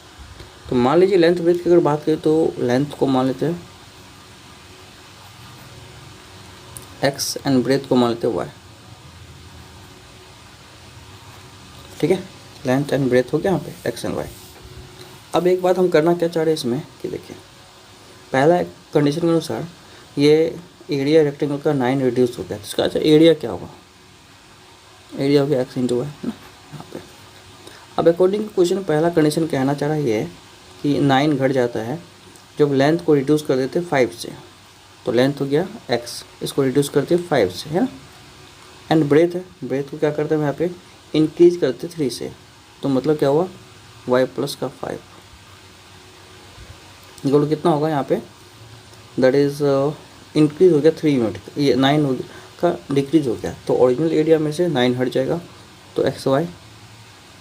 तो मान लीजिए लेंथ ब्रेथ की अगर बात करें तो लेंथ को मान लेते हैं x एंड ब्रेथ को मान लेते हैं y, ठीक है। लेंथ एंड ब्रेथ हो गया यहाँ पे x एंड y। अब एक बात हम करना क्या चाह रहे हैं इसमें कि देखिए, पहला कंडीशन के अनुसार ये एरिया रेक्टेंगल का 9 रिड्यूस हो गया, तो इसका अच्छा एरिया क्या होगा, एरिया हो गया x इंटू वाई, है ना यहाँ पे। अब अकॉर्डिंग क्वेश्चन पहला कंडीशन कहना चाह रहा है ये कि 9 घट जाता है जब लेंथ को रिड्यूस कर देते 5 से, तो लेंथ हो गया x, इसको रिड्यूस करते 5 से, है ना। एंड ब्रेथ है, ब्रेथ को क्या करते हैं यहाँ पे इंक्रीज करते 3 से, तो मतलब क्या हुआ y प्लस का 5 इक्वल कितना होगा यहाँ पे, दैट इज़ इंक्रीज हो गया 3 यूनिट, ये 9 हो गया का डिक्रीज हो गया, तो ओरिजिनल एरिया में से 9 हट जाएगा, तो एक्स वाई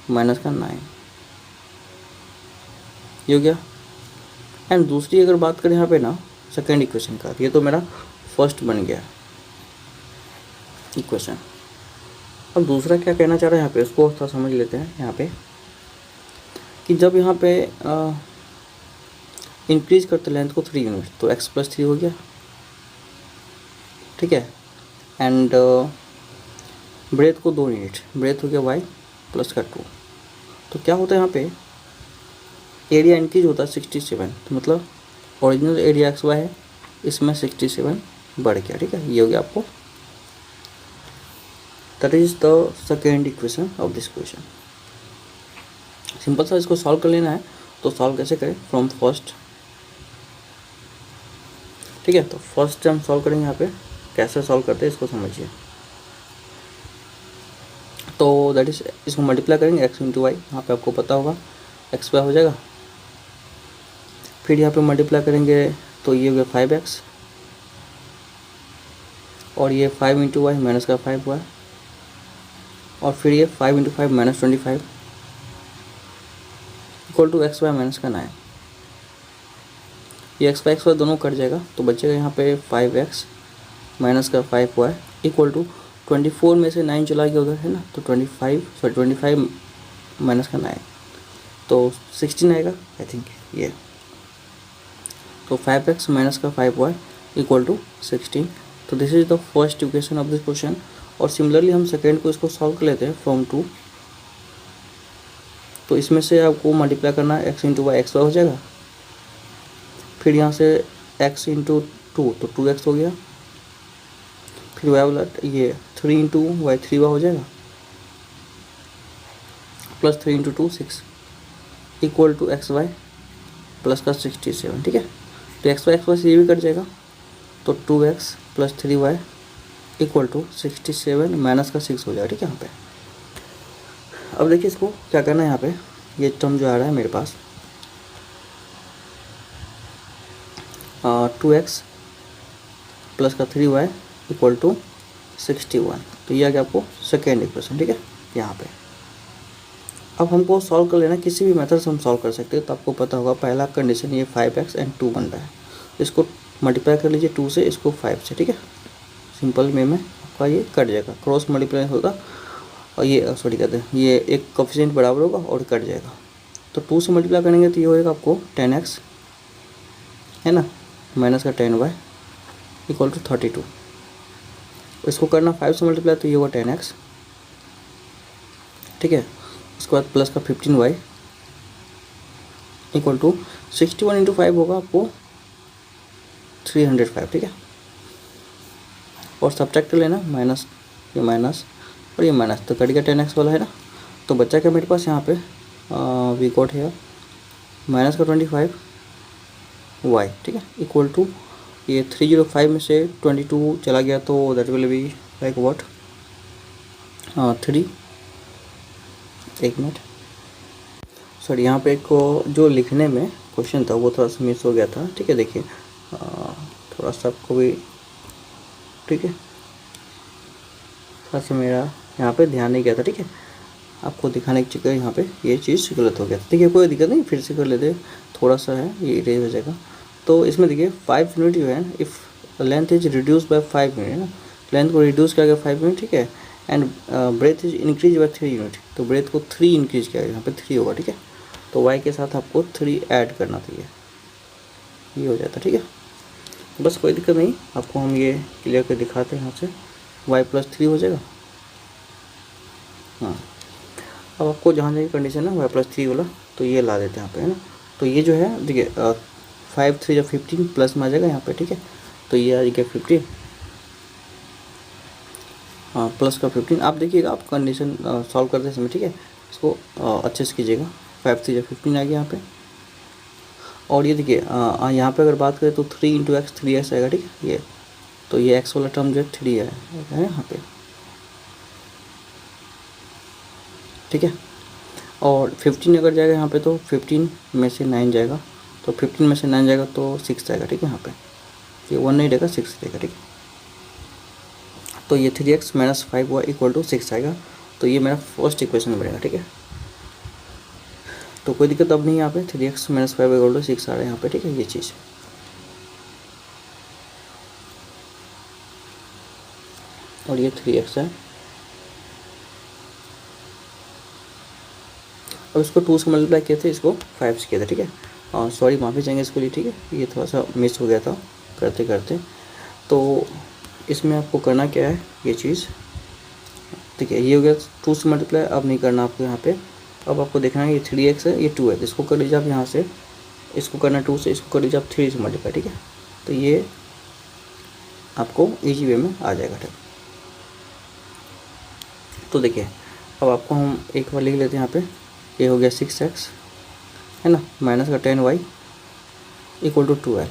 माइनस का 9 ये हो गया। एंड दूसरी अगर बात करें यहाँ पे ना सेकेंड इक्वेशन का, ये तो मेरा फर्स्ट बन गया इक्वेशन। अब दूसरा क्या कहना चाह रहा है यहाँ पे, उसको थोड़ा समझ लेते हैं यहाँ पे कि जब यहाँ पे इंक्रीज करते लेंथ को 3 यूनिट, तो x प्लस 3 हो गया, ठीक है। एंड ब्रेथ को 2 यूनिट, ब्रेथ हो गया y प्लस का 2, तो क्या होता है यहाँ पे एरिया इंक्रीज होता है 67, तो मतलब ओरिजिनल एरिया एक्स वाई है, इसमें 67 बढ़ गया, ठीक है। ये हो गया आपको, that is the second equation of this question. Simple सा इसको सॉल्व कर लेना है, तो सॉल्व कैसे करें फ्रॉम फर्स्ट, ठीक है। तो फर्स्ट टर्म सॉल्व करेंगे यहाँ पे, कैसे सॉल्व करते हैं इसको समझिए। तो दैट इज, इसको मल्टीप्लाई करेंगे एक्स इंटू वाई, यहाँ पे आपको पता होगा एक्स वाई हो जाएगा। फिर यहाँ पे मल्टीप्लाई करेंगे तो ये हो गया 5x, और ये 5 इंटू वाई माइनस का 5 हुआ है, और फिर ये 5 into 5 minus 25 equal to x y minus का 9। ये एक्स वाई दोनों कट जाएगा, तो बचेगा यहाँ पे 5x माइनस का 5 हुआ है इक्वल टू 24 में से 9 चला गया उधर है ना, तो 25 माइनस का 9 तो 16 आएगा आई थिंक ये। तो 5x माइनस का 5 हुआ है इक्वल टू 16। तो this is the first equation of this question. और सिमिलरली हम सेकेंड को इसको सॉल्व कर लेते हैं फ्रॉम 2। तो इसमें से आपको मल्टीप्लाई करना है x into y, x y हो जाएगा। फिर यहाँ से x इंटू 2 तो 2x हो गया। फिर वाई वाला ये 3 इंटू वाई 3 वाई हो जाएगा, plus 3 into 2 6 equal to x y plus का 67। ठीक है। तो एक्स वाई से ये भी कट जाएगा, तो 2x plus 3y equal to 67 minus का 6 हो जाएगा। ठीक है। यहाँ पे अब देखिए इसको क्या करना है, यहाँ पे ये टर्म जो आ रहा है मेरे पास 2x प्लस का 3y इक्वल टू 61। तो ये आ गया आपको सेकेंड इक्वेशन। ठीक है। यहाँ पे अब हमको सॉल्व कर लेना, किसी भी मेथड से हम सॉल्व कर सकते हैं। तो आपको पता होगा पहला कंडीशन ये 5x एंड 2 बन रहा है, इसको मल्टीप्लाई कर लीजिए 2 से, इसको 5 से। ठीक है। सिंपल वे में आपका ये कट जाएगा, क्रॉस मल्टीप्लाई होगा, और ये सॉरी कहते हैं ये एक कोफिशिएंट बराबर होगा और कट जाएगा। तो 2 से मल्टीप्लाई करेंगे तो ये होएगा आपको 10x है ना, माइनस का 10y इक्वल टू 32। इसको करना 5 से मल्टीप्लाई तो ये होगा 10x। ठीक है। उसके बाद प्लस का 15y इक्वल टू 61 इंटू 5 होगा आपको 305। ठीक है। और सब्ट्रैक्ट कर लेना, माइनस ये माइनस और ये माइनस, तो कट गया 10x वाला है ना। तो बच्चा क्या मेरे पास यहाँ पे वी गॉट है माइनस का 25y। ठीक है। इक्वल टू ये 305 में से 22 चला गया, तो that will be like what 3, एक मिनट सॉरी, यहाँ पे एक जो लिखने में क्वेश्चन था वो थोड़ा सा मिस हो गया था। ठीक है। देखिए थोड़ा सा आपको भी, ठीक है, थोड़ा सा मेरा यहाँ पे ध्यान नहीं गया था। ठीक है। आपको दिखाने के चक्कर यहाँ पे ये चीज़ गलत हो गया था। देखिए कोई दिक्कत नहीं, फिर से कर लेते, थोड़ा सा है ये इरेज हो जाएगा। तो इसमें देखिए 5 यूनिट जो है, if length is reduce by 5 unit है ना, लेंथ को रिड्यूस किया गया 5 यूनिट। ठीक है। And breadth is increase by 3 unit, तो ब्रेथ को 3 इंक्रीज किया गया, यहाँ पे 3 होगा। ठीक है। तो y के साथ आपको 3 ऐड करना था, ये हो जाता। ठीक है। बस कोई दिक्कत नहीं, आपको हम ये क्लियर कर दिखाते हैं। यहाँ से y प्लस 3 हो जाएगा। हाँ, अब आपको जहाँ जहाँ कंडीशन है y प्लस 3 वाला, तो ये ला देते हैं यहाँ पे है ना। तो ये जो है देखिए 5 3 15 प्लस में आ जाएगा यहाँ पे। ठीक है। तो ये आ गया 15, हाँ प्लस का 15। आप देखिएगा, आप कंडीशन सॉल्व करते समय, ठीक है, इसको अच्छे से कीजिएगा। 5 3 15 आ गया यहाँ पे। और ये देखिए यहाँ पे अगर बात करें तो 3 इंटू एक्स 3x आएगा। ठीक है। ये तो ये x वाला टर्म जो है 3 है यहाँ पे। ठीक है। और 15 अगर जाएगा यहाँ पे तो 15 में से 9 जाएगा, तो 15 में से 9 जाएगा तो 6 जाएगा। ठीक है। यहाँ पे ये 1 नहीं रहेगा, 6 रहेगा। ठीक है। तो ये 3x माइनस 5 हुआ इक्वल टू 6 आएगा। तो ये मेरा फर्स्ट इक्वेशन बनेगा। ठीक है। तो कोई दिक्कत अब नहीं, यहाँ पे 3x माइनस 5 इक्वल टू 6 आ रहा है यहाँ पे। ठीक है। ये चीज़ और ये 3x है। अब इसको 2 से मल्टीप्लाई किए थे, इसको 5 से किया था। ठीक है। सॉरी माफ़ी चाहेंगे इसके लिए। ठीक है। ये थोड़ा सा मिस हो गया था करते करते। तो इसमें आपको करना क्या है, ये चीज़ ठीक है, ये हो गया 2 से मल्टीप्लाई। अब नहीं करना आपको यहाँ पे, अब आपको देखना है ये 3x है, ये 2 है, इसको कर लीजिए आप यहाँ से, इसको करना 2 से, इसको कर लीजिए आप 3 से मल्टीप्लाई। ठीक है। तो ये आपको इजी वे में आ जाएगा। ठीक। तो देखिए अब आपको हम एक बार लिख लेते हैं यहाँ पे, ये हो गया 6x है ना, माइनस का 10y इक्वल टू 12।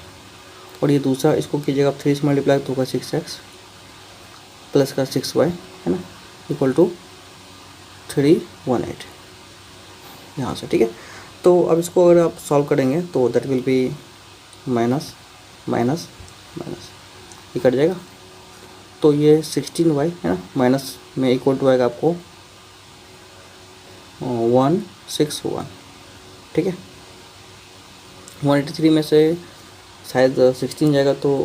और ये दूसरा इसको कीजिएगा आप 3 से मल्टीप्लाई तो होगा 6x प्लस का 6y है ना इक्वल टू 318 यहाँ से, ठीक है। तो अब इसको अगर आप सॉल्व करेंगे तो that will be minus minus minus, ये कट जाएगा। तो ये 16y है ना माइनस में इक्वल टू आएगा आपको 161, ठीक है। 183 में से शायद 16 जाएगा तो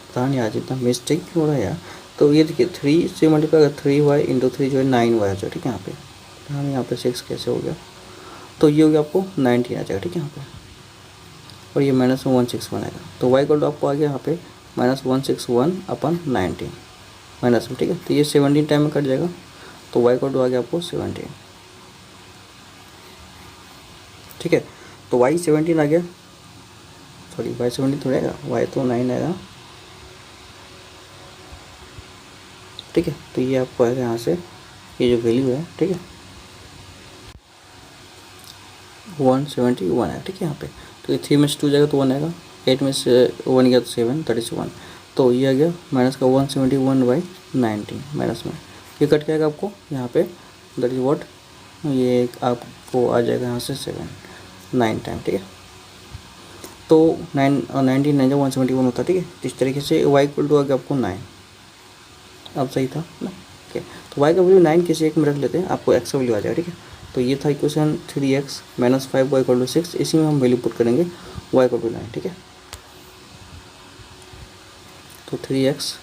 पता नहीं आज इतना मिस्टेक क्यों हो रहा है यार। तो ये देखिए 3 से मल्टीप्लाई अगर 3y इंटू 3 जो है 9y आ जाएगा, ठीक है। यहाँ पे हम यहाँ पे 6 कैसे हो गया, तो ये हो गया आपको 19 आ जाएगा, ठीक है यहाँ पे। और ये माइनस में 161 आएगा, तो y इक्वल टू आपको आ गया यहाँ पे माइनस 161 अपन 19 माइनस में, ठीक है। तो ये 17 टाइम में कट जाएगा, तो y इक्वल टू आ गया आपको 17, ठीक है। तो y 17 आ गया, सॉरी y 17 थोड़ा आएगा, y तो 9 आएगा, ठीक है। तो ये आपको आएगा यहाँ से ये जो वैल्यू है, ठीक है 171 है, ठीक है यहाँ पे। तो ये 3 में से 2 जाएगा तो 1 आएगा, 8 में से 1 गया तो 7 that is 1, तो ये आ गया माइनस का 171/19 माइनस में, ये कट के आएगा आपको यहाँ पे दैट इज व्हाट, ये आपको आ जाएगा यहाँ से 9 टाइम, ठीक है। तो 19 9 जब 171 होता है, ठीक है। इस तरीके से y इक्वल टू आ गया आपको 9, अब सही था ना, ठीक है। तो y का वैल्यू 9 किसी एक में रख लेते हैं, आपको x का वैल्यू आ जाएगा, ठीक है। तो ये था equation 3x minus 5y equal to 6, इसी में हम वैल्यू पुट करेंगे y इक्वल टू 9, ठीक है। तो 3x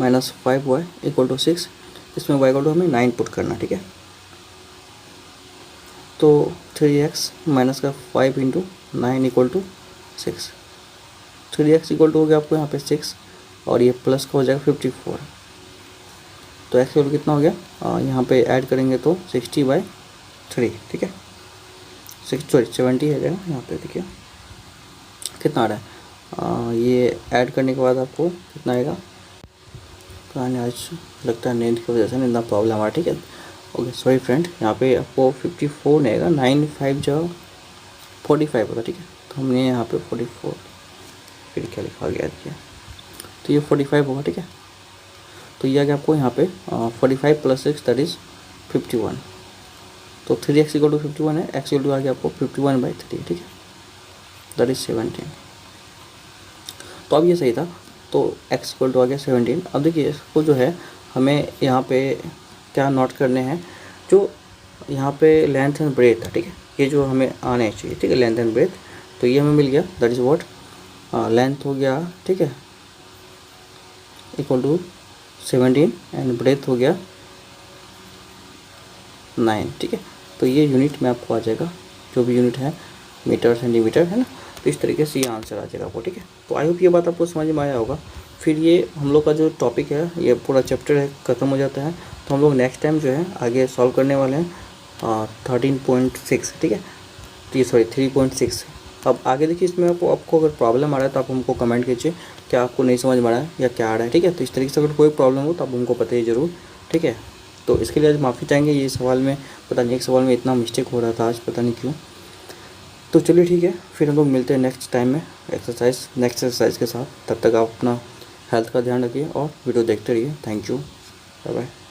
minus 5y equal to 6, इसमें y इक्वल टू हमें 9 पुट करना, ठीक है। तो 3x माइनस का 5 into 9 equal to 6, 3x equal to हो गया आपको यहाँ पे 6 और ये प्लस का हो जाएगा 54, तो x वैल्यू कितना हो गया, यहाँ पे ऐड करेंगे तो 60/3, ठीक है। 70 है जाएगा यहाँ पे, देखिए कितना आ रहा है, ये ऐड करने के बाद आपको कितना आएगा, कहानी आज लगता है नींद की वजह से इतना प्रॉब्लम आ रहा है, ठीक है। ओके सॉरी फ्रेंड, यहाँ पे आपको 54 नहीं आएगा, 9 5 जो 45 होगा, ठीक है। तो हमने यहाँ पे 44 फिर क्या लिखा गया देखिए, तो ये 45 होगा, ठीक है। तो ये आ गया आपको यहाँ पे 45 प्लस 6 दैट इज़ 51, तो 3x इक्वल टू 51 है, x इक्वल टू आ गया आपको 51/3, ठीक है दैट इज़ 17। तो अब ये सही था, तो x इक्वल टू आ गया 17। अब देखिए इसको जो है हमें यहाँ पे क्या नोट करने हैं, जो यहाँ पे लेंथ एंड ब्रेथ है, ठीक है, ये जो हमें आने चाहिए, ठीक है, लेंथ एंड ब्रेथ, तो ये हमें मिल गया दैट इज़ व्हाट, लेंथ हो गया, ठीक है इक्वल टू 17 एंड ब्रेथ हो गया 9, ठीक है। तो ये यूनिट में आपको आ जाएगा, जो भी यूनिट है मीटर सेंटीमीटर है ना, तो इस तरीके से ये आंसर आ जाएगा आपको, ठीक है। तो आई होप ये बात आपको समझ में आया होगा। फिर ये हम लोग का जो टॉपिक है, ये पूरा चैप्टर है ख़त्म हो जाता है, तो हम लोग नेक्स्ट टाइम जो है आगे सॉल्व करने वाले हैं 13.6, ठीक है, तो ये सॉरी 3.6। अब आगे देखिए इसमें आपको अगर प्रॉब्लम आ रहा है तो आप हमको कमेंट कीजिए क्या आपको नहीं समझ में आ रहा है या क्या आ रहा है, ठीक है। तो इस तरीके से अगर कोई प्रॉब्लम हो तो आप हमको बताइए ज़रूर, ठीक है। तो इसके लिए आज माफ़ी चाहेंगे, ये सवाल में पता नहीं एक सवाल में इतना मिस्टेक हो रहा था आज, पता नहीं क्यों। तो चलिए ठीक है, फिर हम लोग मिलते हैं नेक्स्ट टाइम में नेक्स्ट एक्सरसाइज के साथ। तब तक आप अपना हेल्थ का ध्यान रखिए और वीडियो देखते रहिए। Thank you, bye bye.